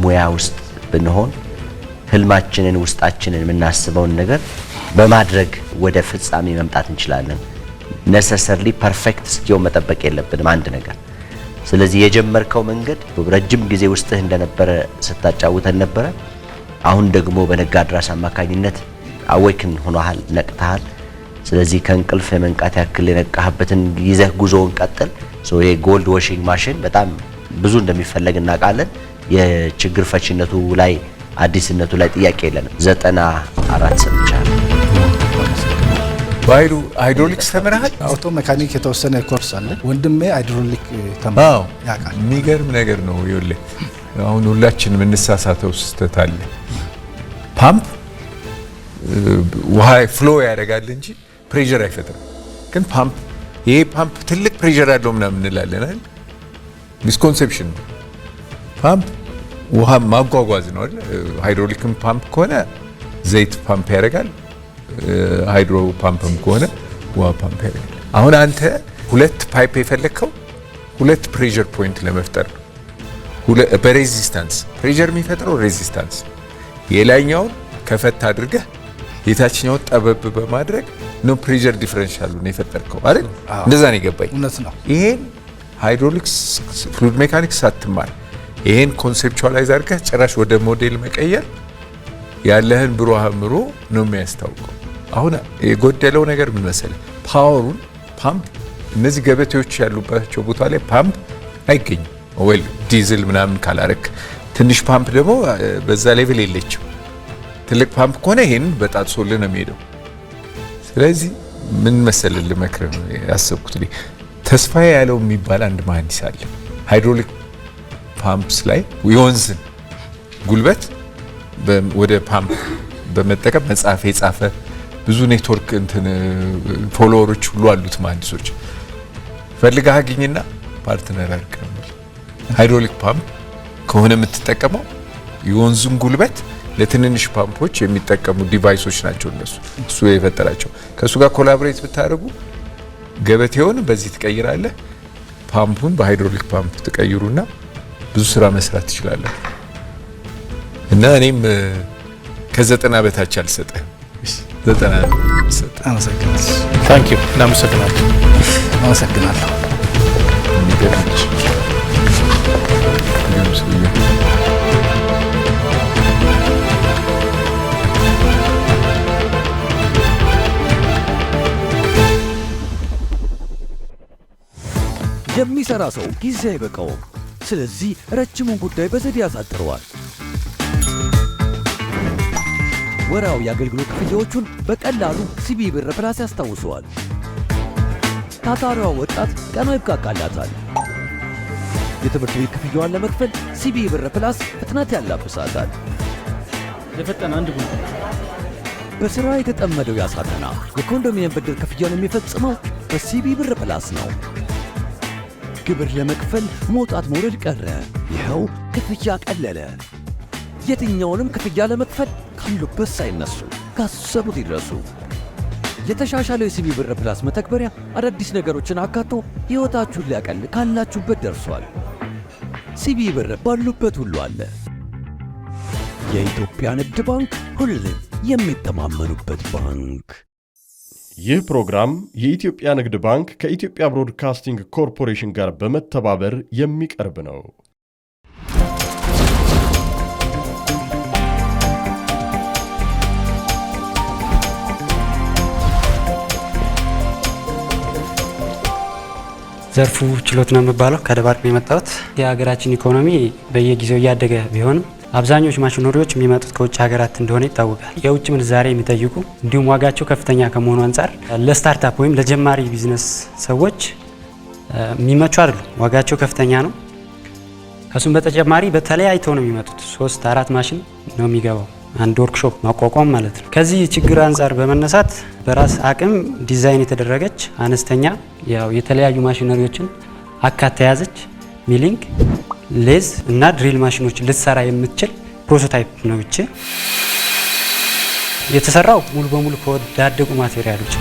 ሙያ ውስጥ ብንሆን ህልማችንን ውስጣችንን የምናስበውን ነገር በማድረግ ወደ ፍጻሜ መምጣት እንችላለን። ነሰሰርሊ ፐርፌክት እስኪሆን መጠበቅ የለብንም አንድ ነገር። ስለዚህ የጀመርከው መንገድ ረጅም ጊዜ ውስጥህ እንደነበረ ስታጫውተን ነበረ። አሁን ደግሞ በነጋድራስ አማካኝነት አዌክን ሆነሃል፣ ነቅተሃል። ስለዚህ ከእንቅልፍ የመንቃት ያክል የነቃህበትን ይዘህ ጉዞውን ቀጥል። ሶ ይሄ ጎልድ ዋሺንግ ማሽን በጣም ብዙ እንደሚፈለግ እናውቃለን። የችግር ፈቺነቱ ላይ አዲስነቱ ላይ ጥያቄ የለንም። 94 ሰጥቻለሁ። ሃይድሮሊክስ ተምረሃል? አውቶ ሜካኒክ የተወሰነ ኮርስ አለ። ወንድሜ ሃይድሮሊክ ተምሯል ያውቃል። የሚገርም ነገር ነው። ይኸውልህ አሁን ሁላችን የምንሳሳተው ስህተት አለ። ፓምፕ ውሃ ፍሎ ያደርጋል እንጂ ፕሬሸር አይፈጥርም። ግን ፓምፕ ይሄ ፓምፕ ትልቅ ፕሬሸር ያለው ምናምን እንላለን አይደል? ሚስኮንሴፕሽን ነው። ፓምፕ ውሃ ማጓጓዝ ነው አይደል? ሃይድሮሊክም ፓምፕ ከሆነ ዘይት ፓምፕ ያደርጋል። ሃይድሮ ፓምፕም ከሆነ ውሃ ፓምፕ ያደርጋል። አሁን አንተ ሁለት ፓይፕ የፈለግከው ሁለት ፕሬሸር ፖይንት ለመፍጠር ነው። በሬዚስታንስ ፕሬሸር የሚፈጥረው ሬዚስታንስ የላይኛውን ከፈት አድርገህ የታችኛውን ጠበብ በማድረግ ነው ፕሬሸር ዲፈረንሻሉ ነው የፈጠርከው አይደል? እንደዛ ነው የገባኝ። እውነት ነው። ይሄን ሃይድሮሊክስ ፍሉይድ ሜካኒክስ ሳትማር ይሄን ኮንሴፕቹዋላይዝ አድርገህ ጭራሽ ወደ ሞዴል መቀየር ያለህን ብሩህ አእምሮ ነው የሚያስታውቀው። አሁን የጎደለው ነገር ምን መሰለህ? ፓወሩን ፓምፕ እነዚህ ገበቴዎች ያሉባቸው ቦታ ላይ ፓምፕ አይገኝም። ኦይል ዲዝል ምናምን ካላረክ ትንሽ ፓምፕ ደግሞ በዛ ሌቭል የለችም። ትልቅ ፓምፕ ከሆነ ይሄን በጣጥሶልህ ነው የሚሄደው። ስለዚህ ምን መሰለህ ልመክርህ ነው ያሰብኩት። ተስፋዬ ያለው የሚባል አንድ መሐንዲስ አለ። ሃይድሮሊክ ፓምፕስ ላይ የወንዝን ጉልበት ወደ ፓምፕ በመጠቀም መጽሐፍ የጻፈ ብዙ ኔትወርክ እንትን ፎሎወሮች ሁሉ አሉት መሐንዲሶች። ፈልገህ አግኝና ፓርትነር አድርገህ ሃይድሮሊክ ፓምፕ ከሆነ የምትጠቀመው የወንዙን ጉልበት ለትንንሽ ፓምፖች የሚጠቀሙ ዲቫይሶች ናቸው እነሱ እሱ የፈጠራቸው። ከሱ ጋር ኮላቦሬት ብታደርጉ ገበቴውን በዚህ ትቀይራለህ፣ ፓምፑን በሃይድሮሊክ ፓምፕ ትቀይሩና ብዙ ስራ መስራት ትችላለህ። እና እኔም ከ90 በታች አልሰጠህም። 90 ሰጠ። አመሰግናለሁ። ታንክ ዩ። እናመሰግናለን። አመሰግናለሁ። የሚገርምሽ የሚሰራ ሰው ጊዜ አይበቃውም። ስለዚህ ረጅሙን ጉዳይ በዘዴ ያሳጥረዋል። ወራዊ የአገልግሎት ክፍያዎቹን በቀላሉ ሲቢ ብር ፕላስ ያስታውሰዋል። ታታሪዋ ወጣት ቀኗ ይብቃቃላታል። የትምህርት ቤት ክፍያዋን ለመክፈል ሲቢ ብር ፕላስ ፍጥነት ያላብሳታል። የፈጠነ አንድ ጉዳይ በሥራ የተጠመደው ያሳተና የኮንዶሚኒየም ብድር ክፍያውን የሚፈጽመው በሲቢ ብር ፕላስ ነው። ግብር ለመክፈል መውጣት መውረድ ቀረ። ይኸው ክፍያ ቀለለ። የትኛውንም ክፍያ ለመክፈል ካሉበት ሳይነሱ ካሰቡት ይድረሱ። የተሻሻለው የሲቢ ብር ፕላስ መተግበሪያ አዳዲስ ነገሮችን አካቶ ሕይወታችሁን ሊያቀል ካላችሁበት ደርሷል። ሲቢ ብር ባሉበት ሁሉ አለ። የኢትዮጵያ ንግድ ባንክ ሁሌም የሚተማመኑበት ባንክ። ይህ ፕሮግራም የኢትዮጵያ ንግድ ባንክ ከኢትዮጵያ ብሮድካስቲንግ ኮርፖሬሽን ጋር በመተባበር የሚቀርብ ነው። ዘርፉ ችሎት ነው የሚባለው። ከደባርቅ ነው የመጣሁት። የሀገራችን ኢኮኖሚ በየጊዜው እያደገ ቢሆንም አብዛኞቹ ማሽነሪዎች የሚመጡት ከውጭ ሀገራት እንደሆነ ይታወቃል። የውጭ ምንዛሬ የሚጠይቁ እንዲሁም ዋጋቸው ከፍተኛ ከመሆኑ አንጻር ለስታርታፕ ወይም ለጀማሪ ቢዝነስ ሰዎች የሚመቹ አይደሉም። ዋጋቸው ከፍተኛ ነው። ከሱም በተጨማሪ በተለያይተው ነው የሚመጡት። 3-4 ማሽን ነው የሚገባው አንድ ወርክሾፕ ማቋቋም ማለት ነው። ከዚህ ችግር አንጻር በመነሳት በራስ አቅም ዲዛይን የተደረገች አነስተኛ ያው የተለያዩ ማሽነሪዎችን አካታ ያዘች ሚሊንግ፣ ሌዝ እና ድሪል ማሽኖችን ልትሰራ የምትችል ፕሮቶታይፕ ነው። እቺ የተሰራው ሙሉ በሙሉ ከወዳደቁ ማቴሪያሎች።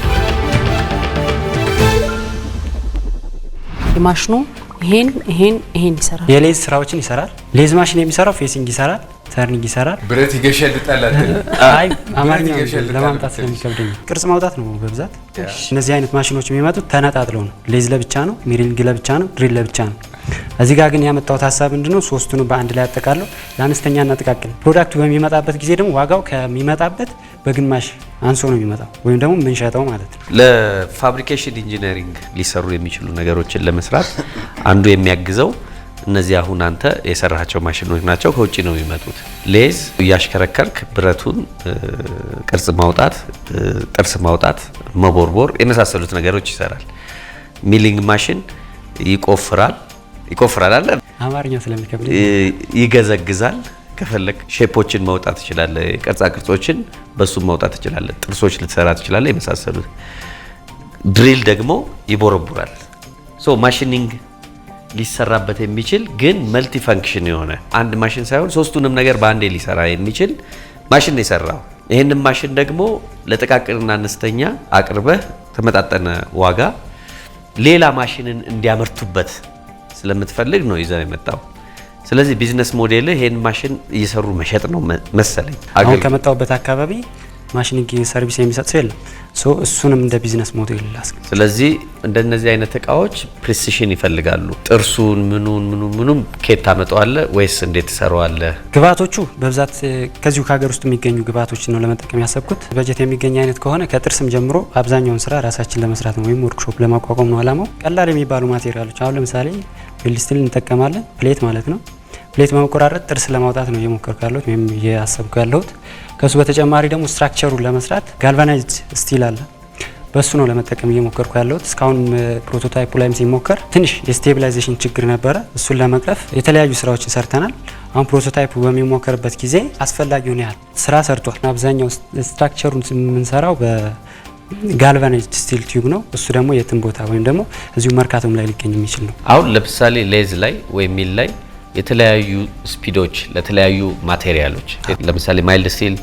የማሽኑ ይሄን ይሰራል። የሌዝ ስራዎችን ይሰራል። ሌዝ ማሽን የሚሰራው ፌሲንግ ይሰራል፣ ተርኒንግ ይሰራል። ብረት ይገሸልጣል አይደል? አይ አማርኛ ለማምጣት ስለሚከብደኝ ቅርጽ ማውጣት ነው በብዛት። እነዚህ አይነት ማሽኖች የሚመጡት ተነጣጥለው ነው። ሌዝ ለብቻ ነው፣ ሚሊንግ ለብቻ ነው፣ ድሪል ለብቻ ነው። እዚህ ጋር ግን ያመጣሁት ሀሳብ ምንድነው ሶስቱን በአንድ ላይ አጠቃለው ለአነስተኛና ጥቃቅን ፕሮዳክቱ በሚመጣበት ጊዜ ደግሞ ዋጋው ከሚመጣበት በግማሽ አንሶ ነው የሚመጣው ወይም ደግሞ የምንሸጠው ማለት ነው። ለፋብሪኬሽን ኢንጂነሪንግ ሊሰሩ የሚችሉ ነገሮችን ለመስራት አንዱ የሚያግዘው እነዚህ አሁን አንተ የሰራቸው ማሽኖች ናቸው። ከውጭ ነው የሚመጡት። ሌዝ እያሽከረከርክ ብረቱን ቅርጽ ማውጣት፣ ጥርስ ማውጣት፣ መቦርቦር የመሳሰሉት ነገሮች ይሰራል። ሚሊንግ ማሽን ይቆፍራል አለ አማርኛ ስለሚከብድ ይገዘግዛል። ከፈለክ ሼፖችን ማውጣት ይችላል። ቅርጻ ቅርጾችን በሱ ማውጣት ይችላል። ጥርሶች ልትሰራ ትችላል። የመሳሰሉት ድሪል ደግሞ ይቦረቡራል። ሶ ማሽኒንግ ሊሰራበት የሚችል ግን መልቲ ፈንክሽን የሆነ አንድ ማሽን ሳይሆን ሶስቱንም ነገር በአንዴ ሊሰራ የሚችል ማሽን ነው የሰራው። ይህንን ማሽን ደግሞ ለጥቃቅንና አነስተኛ አቅርበህ ተመጣጠነ ዋጋ ሌላ ማሽንን እንዲያመርቱበት ስለምትፈልግ ነው ይዘው የመጣው። ስለዚህ ቢዝነስ ሞዴል ይሄን ማሽን እየሰሩ መሸጥ ነው መሰለኝ። አሁን ከመጣውበት አካባቢ ማሽኒንግ ሰርቪስ የሚሰጥ ሰው የለም። እሱንም እንደ ቢዝነስ ሞዴል ላስቀ። ስለዚህ እንደነዚህ አይነት እቃዎች ፕሪሲሽን ይፈልጋሉ። ጥርሱን ምኑን ኬት ታመጣዋለህ ወይስ እንዴት ትሰራዋለህ? ግብአቶቹ በብዛት ከዚሁ ከሀገር ውስጥ የሚገኙ ግብአቶችን ነው ለመጠቀም ያሰብኩት። በጀት የሚገኝ አይነት ከሆነ ከጥርስም ጀምሮ አብዛኛውን ስራ ራሳችን ለመስራት ነው ወይም ወርክሾፕ ለማቋቋም ነው አላማው። ቀላል የሚባሉ ማቴሪያሎች አሁን ለምሳሌ ዌልድ ስቲል እንጠቀማለን። ፕሌት ማለት ነው። ፕሌት በመቆራረጥ ጥርስ ለማውጣት ነው እየሞከርኩ ያለሁት ወይም እያሰብኩ ያለሁት። ከሱ በተጨማሪ ደግሞ ስትራክቸሩን ለመስራት ጋልቫናይዝድ ስቲል አለ። በሱ ነው ለመጠቀም እየሞከርኩ ያለሁት። እስካሁን ፕሮቶታይፑ ላይም ሲሞከር ትንሽ የስቴቢላይዜሽን ችግር ነበረ። እሱን ለመቅረፍ የተለያዩ ስራዎችን ሰርተናል። አሁን ፕሮቶታይፑ በሚሞከርበት ጊዜ አስፈላጊውን ያህል ስራ ሰርቷል። አብዛኛው ስትራክቸሩን የምንሰራው በጋልቫናይዝድ ስቲል ቲዩብ ነው። እሱ ደግሞ የትም ቦታ ወይም ደግሞ እዚሁ መርካቶም ላይ ሊገኝ የሚችል ነው። አሁን ለምሳሌ ሌዝ ላይ ወይም ሚል ላይ የተለያዩ ስፒዶች ለተለያዩ ማቴሪያሎች ለምሳሌ ማይልድ ስቲል፣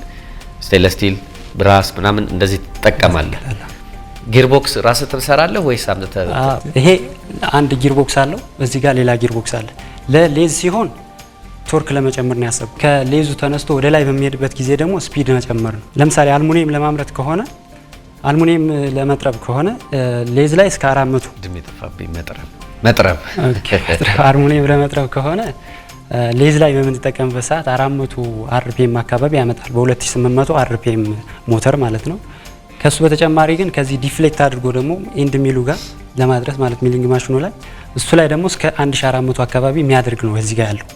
ስቴንለስ ስቲል፣ ብራስ ምናምን እንደዚህ ትጠቀማለህ። ጊርቦክስ ራስህ ትሰራለህ ወይስ አምጥተህ? ይሄ አንድ ጊርቦክስ አለው፣ እዚህ ጋር ሌላ ጊርቦክስ አለ። ለሌዝ ሲሆን ቶርክ ለመጨመር ነው ያሰብኩት። ከሌዙ ተነስቶ ወደ ላይ በሚሄድበት ጊዜ ደግሞ ስፒድ መጨመር ነው። ለምሳሌ አልሙኒየም ለማምረት ከሆነ አልሙኒየም ለመጥረብ ከሆነ ሌዝ ላይ እስከ 400 ድም የጠፋብኝ መጥረብ አልሙኒየም ለመጥረብ ከሆነ ሌዝ ላይ በምንጠቀምበት ሰዓት 400 አርፒኤም አካባቢ ያመጣል። በ2800 አርፒኤም ሞተር ማለት ነው። ከሱ በተጨማሪ ግን ከዚህ ዲፍሌክት አድርጎ ደግሞ ኤንድ ሚሉ ጋር ለማድረስ ማለት ሚሊንግ ማሽኑ ላይ እሱ ላይ ደግሞ እስከ 1400 አካባቢ የሚያደርግ ነው እዚህ ጋር ያለው።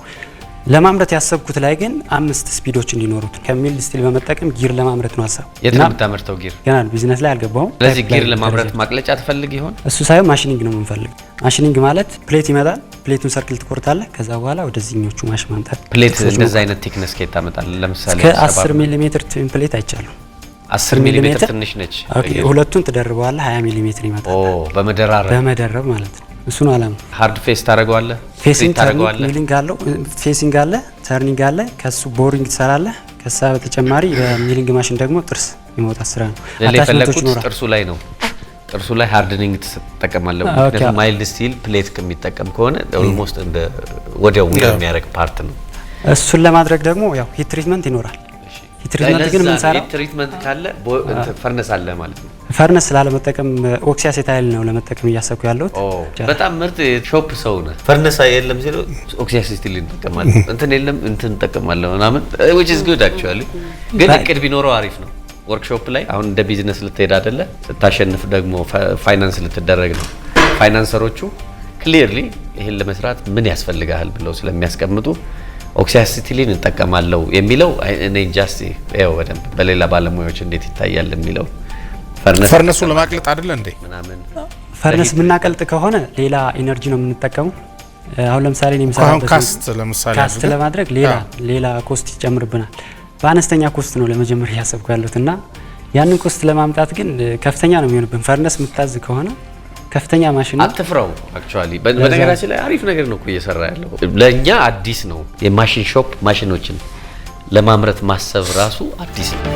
ለማምረት ያሰብኩት ላይ ግን 5 ስፒዶች እንዲኖሩት ከሚል ስቲል በመጠቀም ጊር ለማምረት ነው ሀሳብ። የት ነው የምታመርተው ጊር? ገና ቢዝነስ ላይ አልገባሁም። ስለዚህ ጊር ለማምረት ማቅለጫ ትፈልግ ይሆን? እሱ ሳይሆን ማሽኒንግ ነው የምንፈልግ። ማሽኒንግ ማለት ፕሌት ይመጣል። ፕሌቱን ሰርክል ትቆርጣለህ። ከዛ በኋላ ወደዚህኞቹ ማሽን ማምጣት። ፕሌት እንደዛ አይነት ቴክነስ ከየት ታመጣለህ? ለምሳሌ እስከ 10 ሚሊ ሜትር ፕሌት አይቻለሁ። 10 ሚሊ ሜትር ትንሽ ነች። ኦኬ፣ ሁለቱን ትደርበዋለህ 20 ሚሊ ሜትር ይመጣል። በመደረብ ማለት ነው። እሱ ነው አላማ። ሃርድ ፌስ ታደርገዋለህ? ፌሲንግ ታደርገዋለህ? ሚሊንግ አለው፣ ፌሲንግ አለ፣ ተርኒንግ አለ። ከሱ ቦሪንግ ትሰራለህ። ከዛ በተጨማሪ በሚሊንግ ማሽን ደግሞ ጥርስ የማውጣት ስራ ነው። አታችመንቶች ይኖራል። ጥርሱ ላይ ነው። ጥርሱ ላይ ሃርድኒንግ ትጠቀማለህ። ምክንያቱም ማይልድ ስቲል ፕሌት ከሚጠቀም ከሆነ ኦልሞስት እንደ ወዲያው የሚያደርግ ፓርት ነው። እሱን ለማድረግ ደግሞ ያው ሂት ትሪትመንት ይኖራል። ትሪትመንት ግን ምን ሰራ ትሪትመንት ካለ ፈርነስ አለ ማለት ነው። ፈርነስ ስላለመጠቀም ኦክሲያሴታይል ነው ለመጠቀም እያሰብኩ ያለሁት። በጣም ምርጥ ሾፕ ሰው ነህ። ፈርነስ የለም ሲሉ ኦክሲያሴታይል እንጠቀማለን፣ እንትን የለም እንትን እንጠቀማለን ምናምን which is good actually። ግን እቅድ ቢኖረው አሪፍ ነው። ወርክሾፕ ላይ አሁን እንደ ቢዝነስ ልትሄድ አይደለ? ስታሸንፍ ደግሞ ፋይናንስ ልትደረግ ነው። ፋይናንሰሮቹ ክሊርሊ ይሄን ለመስራት ምን ያስፈልጋል ብለው ስለሚያስቀምጡ ኦክሲያሲቲሊን እንጠቀማለሁ የሚለው እኔ ጃስት ያው በደንብ በሌላ ባለሙያዎች እንዴት ይታያል የሚለው ፈርነሱ ለማቅለጥ አይደለ እንዴ? ፈርነስ የምናቀልጥ ከሆነ ሌላ ኢነርጂ ነው የምንጠቀመው። አሁን ለምሳሌ እኔ አሁን ካስት ለማድረግ ሌላ ኮስት ይጨምርብናል። በአነስተኛ ኮስት ነው ለመጀመሪያ ያሰብኩ ያለሁት እና ያንን ኮስት ለማምጣት ግን ከፍተኛ ነው የሚሆንብን። ፈርነስ የምታዝ ከሆነ ከፍተኛ ማሽን አትፍራው። አክቹአሊ በነገራችን ላይ አሪፍ ነገር ነው እኮ እየሰራ ያለው። ለኛ አዲስ ነው የማሽን ሾፕ ማሽኖችን ለማምረት ማሰብ ራሱ አዲስ ነው።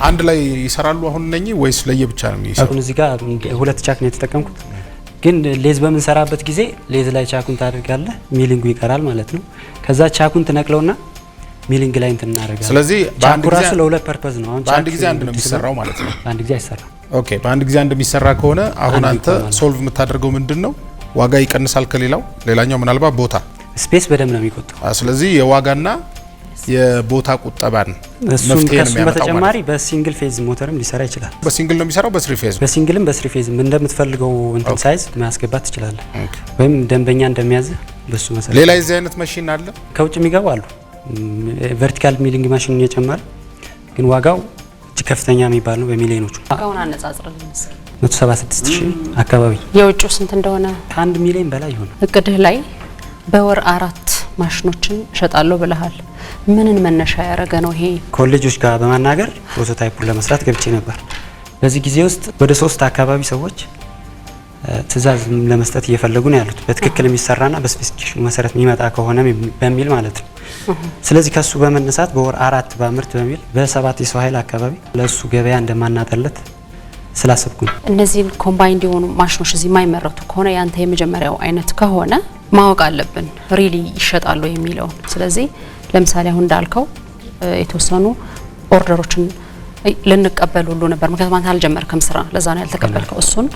አንድ ላይ ይሰራሉ አሁን እነኚህ ወይስ ለየብቻ ነው የሚሰራው? አሁን እዚህ ጋር ሁለት ቻክ ነው የተጠቀምኩት። ግን ሌዝ በምንሰራበት ጊዜ ሌዝ ላይ ቻኩን ታደርጋለህ፣ ሚሊንጉ ይቀራል ማለት ነው። ከዛ ቻኩን ትነቅለውና ሚሊንግ ላይ እንትን እናደርጋለን። ስለዚህ በአንድ ጊዜ ራሱ ለሁለት ፐርፐዝ ነው። አሁን በአንድ ጊዜ አንድ ነው የሚሰራው ማለት ነው። በአንድ ጊዜ አይሰራም። ኦኬ፣ በአንድ ጊዜ አንድ የሚሰራ ከሆነ አሁን አንተ ሶልቭ የምታደርገው ምንድነው? ዋጋ ይቀንሳል ከሌላው። ሌላኛው ምናልባት ቦታ ስፔስ በደንብ ነው የሚቆጥበው። ስለዚህ የዋጋና የቦታ ቁጠባን መፍትሄ ነው የሚያመጣው። በተጨማሪ በሲንግል ፌዝ ሞተርም ሊሰራ ይችላል። በሲንግል ነው የሚሰራው በስሪ ፌዝ? በሲንግልም በስሪ ፌዝም እንደምትፈልገው እንትን ሳይዝ ማስገባት ትችላለህ። ወይም ደንበኛ እንደሚያዝ በሱ መሰረት። ሌላ የዚህ አይነት ማሽን አለ ከውጭ የሚገቡ አሉ። ቨርቲካል ሚሊንግ ማሽን እየጨመረ ግን ዋጋው እጅግ ከፍተኛ የሚባል ነው። በሚሊዮኖቹ ዋጋውን አነጻጽረን መስል 176,000 አካባቢ። የውጭው ስንት እንደሆነ ከ1 ሚሊዮን በላይ ይሆናል። እቅድህ ላይ በወር 4 ማሽኖችን እሸጣለሁ ብለሃል። ምንን መነሻ ያደረገ ነው ይሄ? ኮሌጆች ጋር በማናገር ፕሮቶታይፑን ለመስራት ገብቼ ነበር። በዚህ ጊዜ ውስጥ ወደ 3 አካባቢ ሰዎች ትዕዛዝ ለመስጠት እየፈለጉ ነው ያሉት፣ በትክክል የሚሰራና በስፔሲፊኬሽኑ መሰረት የሚመጣ ከሆነ በሚል ማለት ነው። ስለዚህ ከሱ በመነሳት በወር 4 ባምርት በሚል በ7 የሰው ኃይል አካባቢ ለሱ ገበያ እንደማናጠለት ስላሰብኩ ነው። እነዚህን ኮምባይንድ የሆኑ ማሽኖች እዚህ የማይመረቱ ከሆነ ያንተ የመጀመሪያው አይነት ከሆነ ማወቅ አለብን ሪሊ ይሸጣሉ የሚለውን። ስለዚህ ለምሳሌ አሁን እንዳልከው የተወሰኑ ኦርደሮችን ልንቀበል ሁሉ ነበር። ምክንያቱም አንተ አልጀመርክም ስራ፣ ለዛ ነው ያልተቀበልከው። እሱን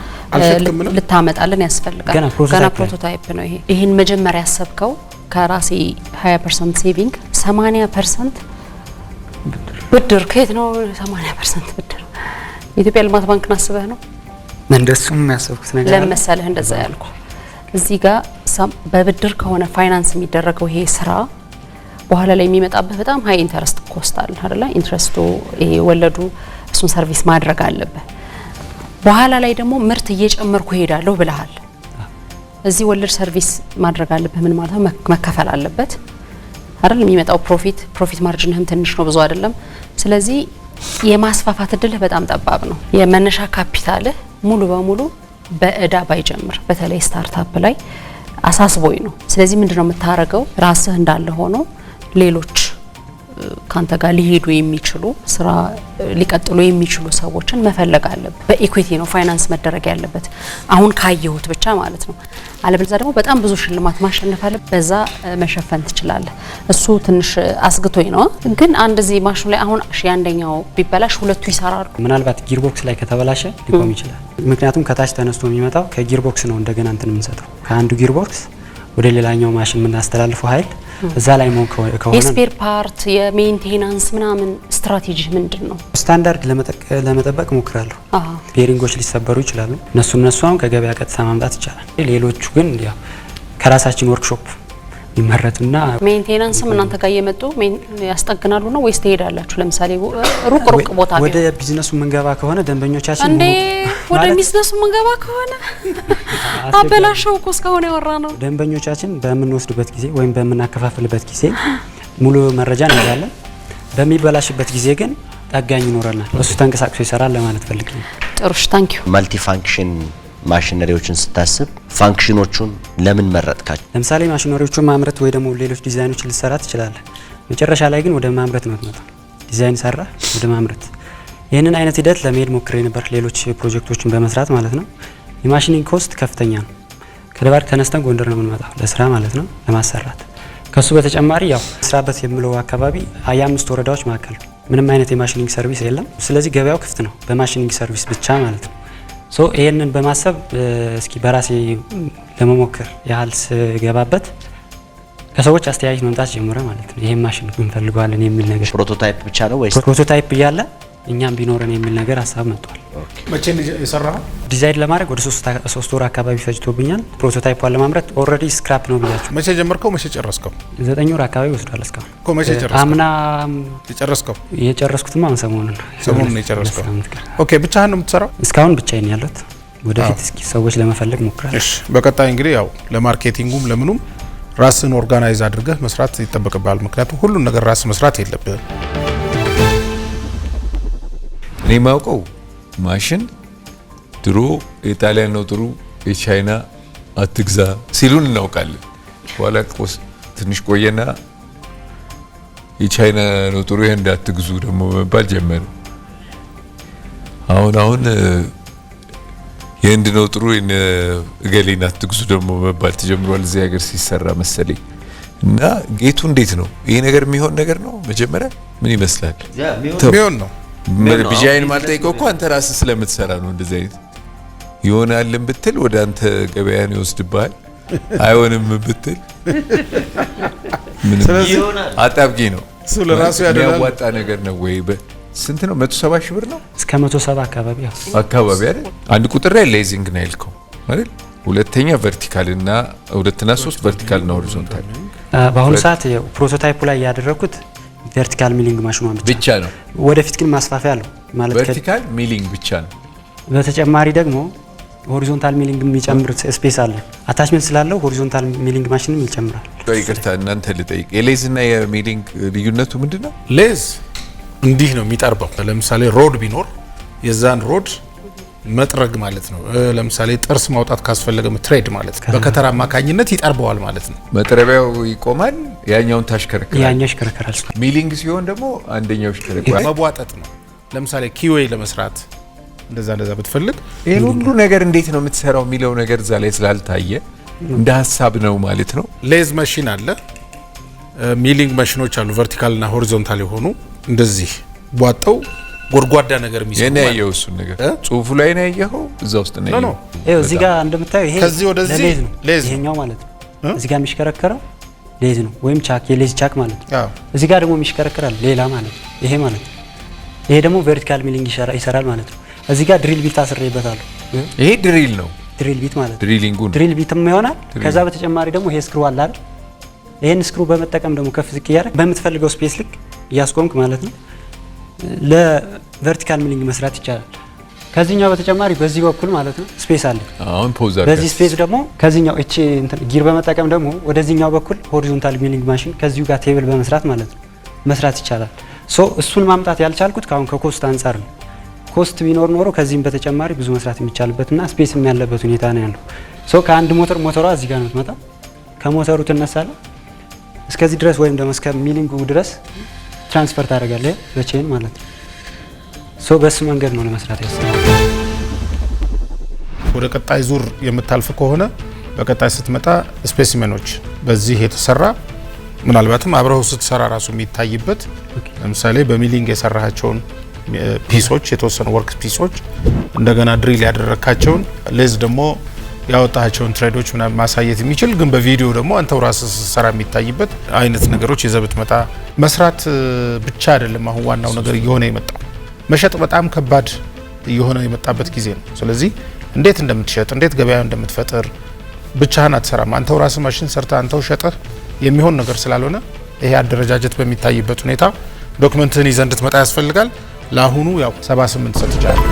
ልታመጣልን ያስፈልጋል። ገና ፕሮቶታይፕ ነው ይሄ። ይህን መጀመሪያ ያሰብከው ከራሴ 20% ሴቪንግ 80% ብድር ከየት ነው? 80% ብድር የኢትዮጵያ ልማት ባንክን አስበህ ነው? እንደሱም ያሰብኩት ነገር አለ። ለምሳሌ እንደዛ ያልኩ እዚህ ጋር በብድር ከሆነ ፋይናንስ የሚደረገው ይሄ ስራ በኋላ ላይ የሚመጣበት በጣም ሃይ ኢንተረስት ኮስት አለ አይደለ? ኢንትረስቱ ይሄ ወለዱ እሱን ሰርቪስ ማድረግ አለበት። በኋላ ላይ ደግሞ ምርት እየጨመርኩ ሄዳለሁ ብለሃል። እዚህ ወለድ ሰርቪስ ማድረግ አለበት። ምን ማለት ነው? መከፈል አለበት አይደል? የሚመጣው ፕሮፊት ማርጂንህም ትንሽ ነው፣ ብዙ አይደለም። ስለዚህ የማስፋፋት እድልህ በጣም ጠባብ ነው። የመነሻ ካፒታልህ ሙሉ በሙሉ በእዳ ባይጀምር በተለይ ስታርታፕ ላይ አሳስቦኝ ነው። ስለዚህ ምንድነው የምታረገው? ራስህ እንዳለ ሆኖ ሌሎች ካንተ ጋር ሊሄዱ የሚችሉ ስራ ሊቀጥሉ የሚችሉ ሰዎችን መፈለግ አለበት። በኢኩዊቲ ነው ፋይናንስ መደረግ ያለበት አሁን ካየሁት ብቻ ማለት ነው። አለበለዚያ ደግሞ በጣም ብዙ ሽልማት ማሸነፍ አለ፣ በዛ መሸፈን ትችላለህ። እሱ ትንሽ አስግቶኝ ነው። ግን አንድ እዚህ ማሽኑ ላይ አሁን አንደኛው ቢበላሽ ሁለቱ ይሰራሉ። ምናልባት ጊርቦክስ ላይ ከተበላሸ ሊቆም ይችላል። ምክንያቱም ከታች ተነስቶ የሚመጣው ከጊርቦክስ ነው እንደገና እንትን የምንሰጠው ከአንዱ ጊርቦክስ ወደ ሌላኛው ማሽን የምናስተላልፈው ኃይል እዛ ላይ ሞን ከሆነ የስፔር ፓርት የሜንቴናንስ ምናምን ስትራቴጂ ምንድነው? ስታንዳርድ ለመጠበቅ ሞክራለሁ። ቤሪንጎች ሊሰበሩ ይችላሉ። እነሱ አሁን ከገበያ ቀጥታ ማምጣት ይቻላል። ሌሎቹ ግን ያው ከራሳችን ወርክሾፕ ይመረቱና ሜንቴናንስም እናንተ ጋር እየመጡ ያስጠግናሉ ነው ወይስ ትሄዳላችሁ? ለምሳሌ ሩቅ ቦታ ወደ ቢዝነሱ መንገባ ከሆነ ደንበኞቻችን እንዴ ወደ ቢዝነሱ መንገባ ከሆነ አበላሽው እኮ እስካሁን ያወራ ነው። ደንበኞቻችን በምንወስድበት ጊዜ ወይም በምናከፋፍልበት ጊዜ ሙሉ መረጃ እንይዛለን። በሚበላሽበት ጊዜ ግን ጠጋኝ ይኖረናል። እሱ ተንቀሳቅሶ ይሰራል ለማለት ፈልጌ ነው። ጥሩሽ ታንክ ዩ። መልቲ ፋንክሽን ማሽነሪዎችን ስታስብ ፋንክሽኖቹን ለምን መረጥካቸው? ለምሳሌ ማሽነሪዎቹን ማምረት ወይ ደግሞ ሌሎች ዲዛይኖችን ልሰራ ትችላለህ። መጨረሻ ላይ ግን ወደ ማምረት ነው የምትመጣው። ዲዛይን ሰራ ወደ ማምረት። ይህንን አይነት ሂደት ለመሄድ ሞክሬ ነበር፣ ሌሎች ፕሮጀክቶችን በመስራት ማለት ነው። የማሽኒንግ ኮስት ከፍተኛ ነው። ከደባርቅ ተነስተን ጎንደር ነው የምንመጣው ለስራ ማለት ነው ለማሰራት። ከሱ በተጨማሪ ያው ስራበት የምለው አካባቢ የ5 ወረዳዎች መካከል ምንም አይነት የማሽኒንግ ሰርቪስ የለም። ስለዚህ ገበያው ክፍት ነው በማሽኒንግ ሰርቪስ ብቻ ማለት ነው። ሶ ይሄንን በማሰብ እስኪ በራሴ ለመሞከር ያህል ስገባበት ከሰዎች አስተያየት መምጣት ጀመረ ማለት ነው። ይሄን ማሽን እንፈልገዋለን የሚል ነገር። ፕሮቶታይፕ ብቻ ነው ወይስ ፕሮቶታይፕ እያለ እኛም ቢኖረን የሚል ነገር ሀሳብ መጥቷል። መቼ የሰራው ዲዛይን ለማድረግ ወደ 3 ወር አካባቢ ፈጅቶብኛል። ፕሮቶታይፑን ለማምረት ኦልሬዲ ስክራፕ ነው ብያችሁ። መቼ ጀመርከው? መቼ ጨረስከው? 9 ወር አካባቢ ወስዷል እስካሁን እኮ። መቼ ጨረስከው? አምና የጨረስከው? የጨረስኩትማ አሁን ሰሞኑን ነው የጨረስከው። ኦኬ። ብቻህን ነው የምትሰራው? እስካሁን ብቻዬን ያለሁት። ወደፊት እስኪ ሰዎች ለመፈለግ ሞክራለሁ። እሺ። በቀጣይ እንግዲህ ያው ለማርኬቲንጉም ለምኑም ራስን ኦርጋናይዝ አድርገህ መስራት ይጠበቅብሃል። ምክንያቱም ሁሉን ነገር ራስ መስራት የለብህም። እኔ ማውቀው ማሽን ድሮ የጣሊያን ነው ጥሩ የቻይና አትግዛ ሲሉን እናውቃለን። በኋላ ትንሽ ቆየና የቻይና ነው ጥሩ ይሄን እንዳትግዙ ደግሞ መባል ጀመረ። አሁን የህንድ ነው ጥሩ እገሌን አትግዙ ደግሞ መባል ተጀምሯል እዚህ ሀገር ሲሰራ መሰለኝ። እና ጌቱ እንዴት ነው ይሄ ነገር የሚሆን ነገር ነው? መጀመሪያ ምን ይመስላል? የሚሆን ነው ቢጃይን ማለት እኮ አንተ ራስህ ስለምትሰራ ነው እንደዚህ አይነት ይሆናልን ብትል ወደ አንተ ገበያን ይወስድብሃል። አይሆንም ብትል ምንም አጣብቂ ነው። እሱ ለራሱ ያደላል። የሚያዋጣ ነገር ነው ወይ? ስንት ነው? 170 ሺህ ብር ነው እስከ 170 አካባቢ አይደል? አንድ ቁጥር ላይ ሌዚንግ ነው ያልከው አይደል? ሁለተኛ ቨርቲካል እና ሁለትና ሶስት ቨርቲካል እና ሆሪዞንታል። በአሁኑ ሰዓት ፕሮቶታይፑ ላይ ያደረኩት ቨርቲካል ሚሊንግ ማሽኗን ብቻ ነው። ወደፊት ግን ማስፋፊያ አለው ማለት ቨርቲካል ሚሊንግ ብቻ ነው። በተጨማሪ ደግሞ ሆሪዞንታል ሚሊንግ የሚጨምር ስፔስ አለ። አታችመንት ስላለው ሆሪዞንታል ሚሊንግ ማሽንም ይጨምራል። ይቅርታ እናንተ ልጠይቅ፣ የሌዝ እና የሚሊንግ ልዩነቱ ምንድነው? ሌዝ እንዲህ ነው የሚጠርበው። ለምሳሌ ሮድ ቢኖር የዛን ሮድ መጥረግ ማለት ነው። ለምሳሌ ጥርስ ማውጣት ካስፈለገ ትሬድ ማለት ነው። በከተራ አማካኝነት ይጠርበዋል ማለት ነው። መጥረቢያው ይቆማል፣ ያኛውን ታሽከረክራል። ያኛው ይሽከረከራል። ሚሊንግ ሲሆን ደግሞ አንደኛው ይሽከረከራል። መቧጠጥ ነው። ለምሳሌ ኪዌይ ለመስራት እንደዛ ብትፈልግ ይሄ ሁሉ ነገር እንዴት ነው የምትሰራው የሚለው ነገር እዛ ላይ ስላልታየ እንደ ሀሳብ ነው ማለት ነው። ሌዝ ማሽን አለ፣ ሚሊንግ ማሽኖች አሉ፣ ቨርቲካል እና ሆሪዞንታል የሆኑ እንደዚህ ቧጠው ጎድጓዳ ነገር የሚሰሩ የኔ ያየው እሱ ነገር ጽሁፉ ላይ ነው ያየው፣ እዛ ውስጥ ነው ያየው። ይሄው እዚህ ጋር እንደምታየው ይሄ ከዚህ ወደዚህ ሌዝ ነው። ይሄኛው ማለት ነው እዚህ ጋር የሚሽከረከረው ሌዝ ነው፣ ወይም ቻክ፣ የሌዝ ቻክ ማለት ነው። አዎ እዚህ ጋር ደግሞ የሚሽከረከራል ሌላ ማለት ነው፣ ይሄ ማለት ነው። ይሄ ደግሞ ቨርቲካል ሚሊንግ ይሰራል ማለት ነው። እዚህ ጋር ድሪል ቢት አስሬበታለሁ። ይሄ ድሪል ነው፣ ድሪል ቢት ማለት ነው። ድሪሊንጉ ድሪል ቢትም ይሆናል። ከዛ በተጨማሪ ደግሞ ይሄ ስክሩ አለ አይደል? ይሄን ስክሩ በመጠቀም ደግሞ ከፍ ዝቅ እያደረግ በምትፈልገው ስፔስ ልክ እያስቆምክ ማለት ነው ለቨርቲካል ሚሊንግ መስራት ይቻላል። ከዚህኛው በተጨማሪ በዚህ በኩል ማለት ነው ስፔስ አለ። አሁን ፖዝ አለ። በዚህ ስፔስ ደግሞ ከዚህኛው እቺ ጊር በመጠቀም ደግሞ ወደዚህኛው በኩል ሆሪዞንታል ሚሊንግ ማሽን ከዚሁ ጋር ቴብል በመስራት ማለት ነው መስራት ይቻላል። ሶ እሱን ማምጣት ያልቻልኩት ካሁን ከኮስት አንጻር ነው። ኮስት ቢኖር ኖሮ ከዚህም በተጨማሪ ብዙ መስራት የሚቻልበትና ስፔስም ያለበት ሁኔታ ነው ያለው። ሶ ከአንድ ሞተሯ እዚህ ጋር ነው የምትመጣው። ከሞተሩ ትነሳለ እስከዚህ ድረስ ወይም ደግሞ እስከ ሚሊንጉ ድረስ ትራንስፈር ታደርጋለህ በቼን ማለት ነው። ሶ በሱ መንገድ ነው ለመስራት ያሰበው። ወደ ቀጣይ ዙር የምታልፍ ከሆነ በቀጣይ ስትመጣ ስፔሲመኖች በዚህ የተሰራ ምናልባትም አብረው ስትሰራ ራሱ የሚታይበት ለምሳሌ በሚሊንግ የሰራሃቸውን ፒሶች የተወሰኑ ወርክ ፒሶች እንደገና ድሪል ያደረካቸውን ሌዝ ደግሞ ያወጣቸውን ትሬዶች ምናምን ማሳየት የሚችል ግን በቪዲዮ ደግሞ አንተው ራስህ ስትሰራ የሚታይበት አይነት ነገሮች ይዘህ ብትመጣ መስራት ብቻ አይደለም። አሁን ዋናው ነገር እየሆነ የመጣው መሸጥ በጣም ከባድ እየሆነ የመጣበት ጊዜ ነው። ስለዚህ እንዴት እንደምትሸጥ እንዴት ገበያ እንደምትፈጥር ብቻህን አትሰራም። አንተው ራስህ ማሽን ሰርተህ አንተው ሸጠህ የሚሆን ነገር ስላልሆነ ይሄ አደረጃጀት በሚታይበት ሁኔታ ዶክመንትህን ይዘህ እንድትመጣ ያስፈልጋል። ለአሁኑ ያው 78 ሰጥቻለሁ።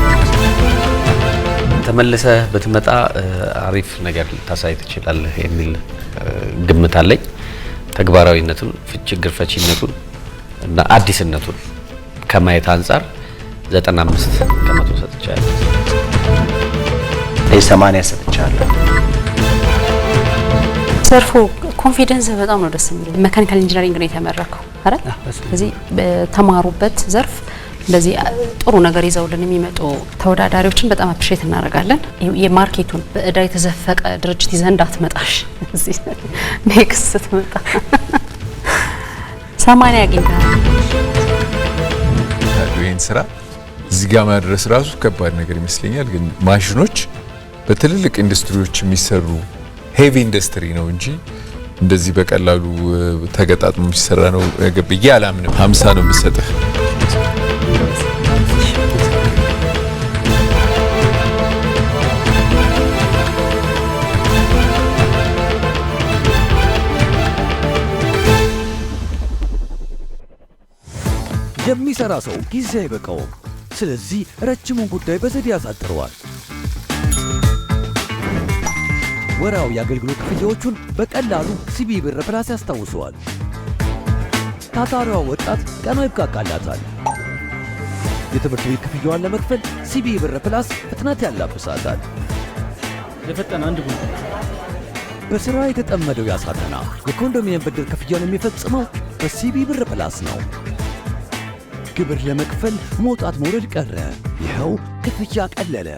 ተመልሰህ ብትመጣ አሪፍ ነገር ልታሳይ ትችላለህ የሚል ግምት አለኝ። ተግባራዊነቱን፣ ችግር ፈቺነቱን እና አዲስነቱን ከማየት አንጻር 95 ከመቶ ሰጥቻለሁ። 80 ሰጥቻለሁ። ዘርፉ ኮንፊደንስ በጣም ነው ደስ የሚለው። ሜካኒካል ኢንጂነሪንግ ነው የተመረከው አይደል? ስለዚህ በተማሩበት ዘርፍ እንደዚህ ጥሩ ነገር ይዘውልን የሚመጡ ተወዳዳሪዎችን በጣም አፕሪሼት እናደርጋለን። የማርኬቱን በእዳ የተዘፈቀ ድርጅት ይዘህ እንዳትመጣሽ እዚህ ኔክስት ስትመጣ 80 አግኝተሃል። ይህን ስራ እዚህ ጋር ማድረስ ራሱ ከባድ ነገር ይመስለኛል። ግን ማሽኖች በትልልቅ ኢንዱስትሪዎች የሚሰሩ ሄቪ ኢንዱስትሪ ነው እንጂ እንደዚህ በቀላሉ ተገጣጥሞ የሚሰራ ነው ብዬ አላምንም። 50 ነው የምሰጥህ። የሚሰራ ሰው ጊዜ አይበቃውም። ስለዚህ ረጅሙን ጉዳይ በዘዴ ያሳጥረዋል። ወራዊ የአገልግሎት ክፍያዎቹን በቀላሉ ሲቢ ብር ፕላስ ያስታውሰዋል። ታታሪዋ ወጣት ቀኗ ይብቃቃላታል። የትምህርት ቤት ክፍያዋን ለመክፈል ሲቢ ብር ፕላስ ፍጥነት ያላብሳታል። የፈጠነ አንድ ጉዳይ በስራ የተጠመደው ያሳተና የኮንዶሚኒየም ብድር ክፍያውን የሚፈጽመው በሲቢ ብር ፕላስ ነው። ግብር ለመክፈል መውጣት መውረድ ቀረ። ይኸው ክፍያ ቀለለ።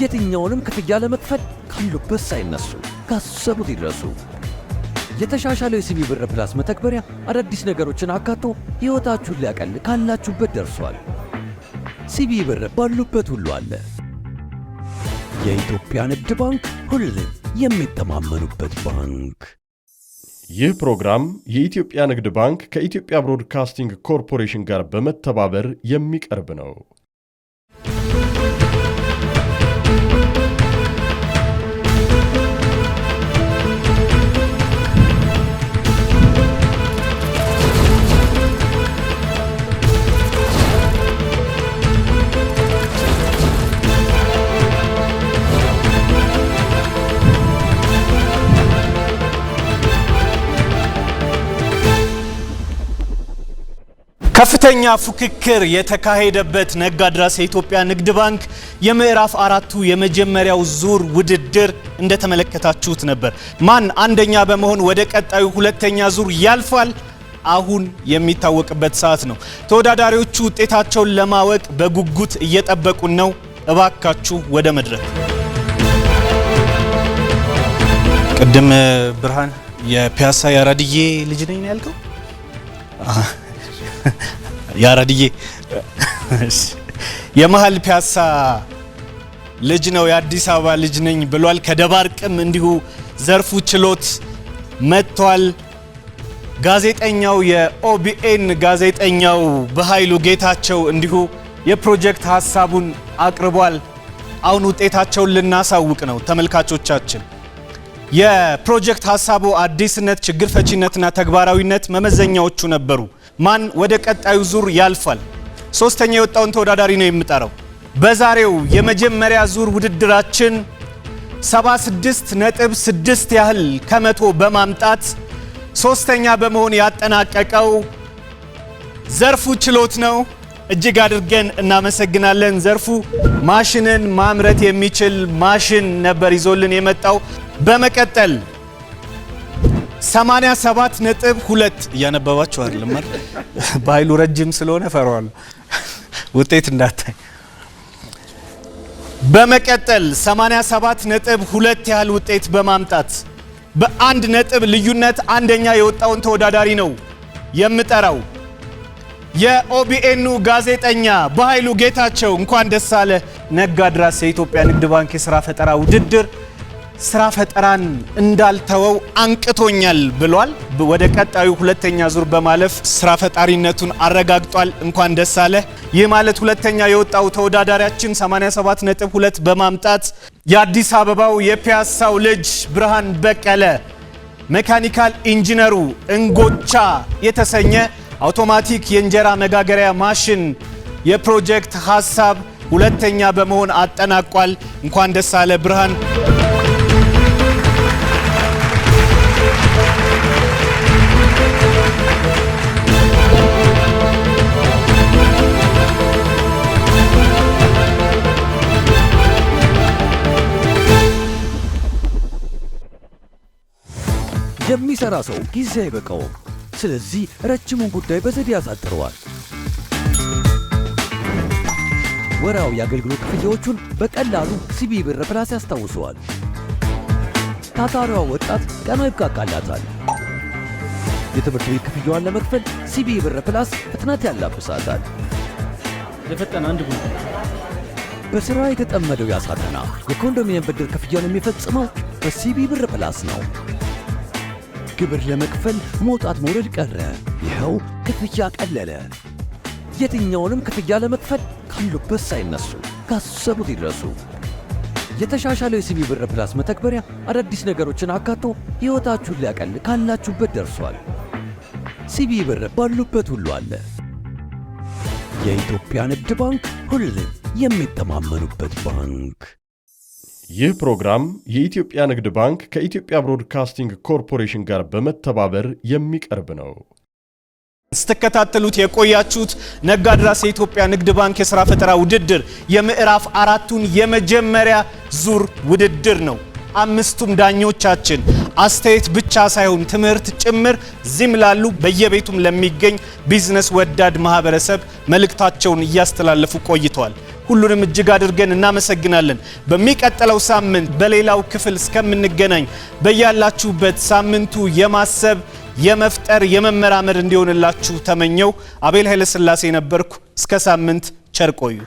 የትኛውንም ክፍያ ለመክፈል ካሉበት ሳይነሱ ካሰቡት ይድረሱ። የተሻሻለው የሲቢ ብር ፕላስ መተግበሪያ አዳዲስ ነገሮችን አካቶ ሕይወታችሁን ሊያቀል ካላችሁበት ደርሷል። ሲቢ ብር ባሉበት ሁሉ አለ። የኢትዮጵያ ንግድ ባንክ ሁሌም የሚተማመኑበት ባንክ። ይህ ፕሮግራም የኢትዮጵያ ንግድ ባንክ ከኢትዮጵያ ብሮድካስቲንግ ኮርፖሬሽን ጋር በመተባበር የሚቀርብ ነው። ከፍተኛ ፉክክር የተካሄደበት ነጋድራስ የኢትዮጵያ ንግድ ባንክ የምዕራፍ አራቱ የመጀመሪያው ዙር ውድድር እንደተመለከታችሁት ነበር። ማን አንደኛ በመሆን ወደ ቀጣዩ ሁለተኛ ዙር ያልፋል? አሁን የሚታወቅበት ሰዓት ነው። ተወዳዳሪዎቹ ውጤታቸውን ለማወቅ በጉጉት እየጠበቁን ነው። እባካችሁ ወደ መድረክ። ቅድም ብርሃን የፒያሳ ያራድዬ ልጅ ነኝ ነው ያልከው? ያራድዬ የመሃል ፒያሳ ልጅ ነው፣ የአዲስ አበባ ልጅ ነኝ ብሏል። ከደባርቅም እንዲሁ ዘርፉ ችሎት መጥቷል። ጋዜጠኛው የኦቢኤን ጋዜጠኛው በኃይሉ ጌታቸው እንዲሁ የፕሮጀክት ሀሳቡን አቅርቧል። አሁን ውጤታቸውን ልናሳውቅ ነው ተመልካቾቻችን። የፕሮጀክት ሀሳቡ አዲስነት፣ ችግር ፈቺነትና ተግባራዊነት መመዘኛዎቹ ነበሩ። ማን ወደ ቀጣዩ ዙር ያልፋል? ሶስተኛ የወጣውን ተወዳዳሪ ነው የምጠራው። በዛሬው የመጀመሪያ ዙር ውድድራችን 76.6 ያህል ከመቶ በማምጣት ሶስተኛ በመሆን ያጠናቀቀው ዘርፉ ችሎት ነው። እጅግ አድርገን እናመሰግናለን። ዘርፉ ማሽንን ማምረት የሚችል ማሽን ነበር ይዞልን የመጣው። በመቀጠል 87.2 እያነበባችሁ አይደለም ማለት በኃይሉ ረጅም ስለሆነ ፈራዋለሁ ውጤት እንዳታይ። በመቀጠል 87.2 ያህል ውጤት በማምጣት በአንድ ነጥብ ልዩነት አንደኛ የወጣውን ተወዳዳሪ ነው የምጠራው። የኦቢኤኑ ጋዜጠኛ በኃይሉ ጌታቸው እንኳን ደስ አለ። ነጋድራስ የኢትዮጵያ ንግድ ባንክ የሥራ ፈጠራ ውድድር ስራ ፈጠራን እንዳልተወው አንቅቶኛል ብሏል። ወደ ቀጣዩ ሁለተኛ ዙር በማለፍ ስራ ፈጣሪነቱን አረጋግጧል። እንኳን ደስ አለ። ይህ ማለት ሁለተኛ የወጣው ተወዳዳሪያችን 87.2 በማምጣት የአዲስ አበባው የፒያሳው ልጅ ብርሃን በቀለ ሜካኒካል ኢንጂነሩ እንጎቻ የተሰኘ አውቶማቲክ የእንጀራ መጋገሪያ ማሽን የፕሮጀክት ሀሳብ ሁለተኛ በመሆን አጠናቋል። እንኳን ደስ አለ ብርሃን። የሚሰራ ሰው ጊዜ አይበቃውም። ስለዚህ ረጅሙን ጉዳይ በዘዴ ያሳጥረዋል። ወራዊ የአገልግሎት ክፍያዎቹን በቀላሉ ሲቢ ብር ፕላስ ያስታውሰዋል። ታታሪዋ ወጣት ቀኗ ይብቃቃላታል። የትምህርት ቤት ክፍያዋን ለመክፈል ሲቢ ብር ፕላስ ፍጥነት ያላብሳታል። ለፈጠነ አንድ ጉዳይ በስራ የተጠመደው ያሳተና የኮንዶሚኒየም ብድር ክፍያውን የሚፈጽመው በሲቢ ብር ፕላስ ነው። ግብር ለመክፈል መውጣት መውረድ ቀረ። ይኸው ክፍያ ቀለለ። የትኛውንም ክፍያ ለመክፈል ካሉበት ሳይነሱ ካሰቡት ይድረሱ። የተሻሻለው የሲቢ ብር ፕላስ መተግበሪያ አዳዲስ ነገሮችን አካቶ ሕይወታችሁን ሊያቀል ካላችሁበት ደርሷል። ሲቢ ብር ባሉበት ሁሉ አለ። የኢትዮጵያ ንግድ ባንክ ሁሌም የሚተማመኑበት ባንክ። ይህ ፕሮግራም የኢትዮጵያ ንግድ ባንክ ከኢትዮጵያ ብሮድካስቲንግ ኮርፖሬሽን ጋር በመተባበር የሚቀርብ ነው። ስትከታተሉት የቆያችሁት ነጋድራስ የኢትዮጵያ ንግድ ባንክ የሥራ ፈጠራ ውድድር የምዕራፍ አራቱን የመጀመሪያ ዙር ውድድር ነው። አምስቱም ዳኞቻችን አስተያየት ብቻ ሳይሆን ትምህርት ጭምር ዚም ላሉ በየቤቱም ለሚገኝ ቢዝነስ ወዳድ ማህበረሰብ መልእክታቸውን እያስተላለፉ ቆይተዋል። ሁሉንም እጅግ አድርገን እናመሰግናለን። በሚቀጥለው ሳምንት በሌላው ክፍል እስከምንገናኝ በያላችሁበት ሳምንቱ የማሰብ የመፍጠር የመመራመር እንዲሆንላችሁ ተመኘው። አቤል ኃይለ ሥላሴ ነበርኩ። እስከ ሳምንት ቸር ቆዩ።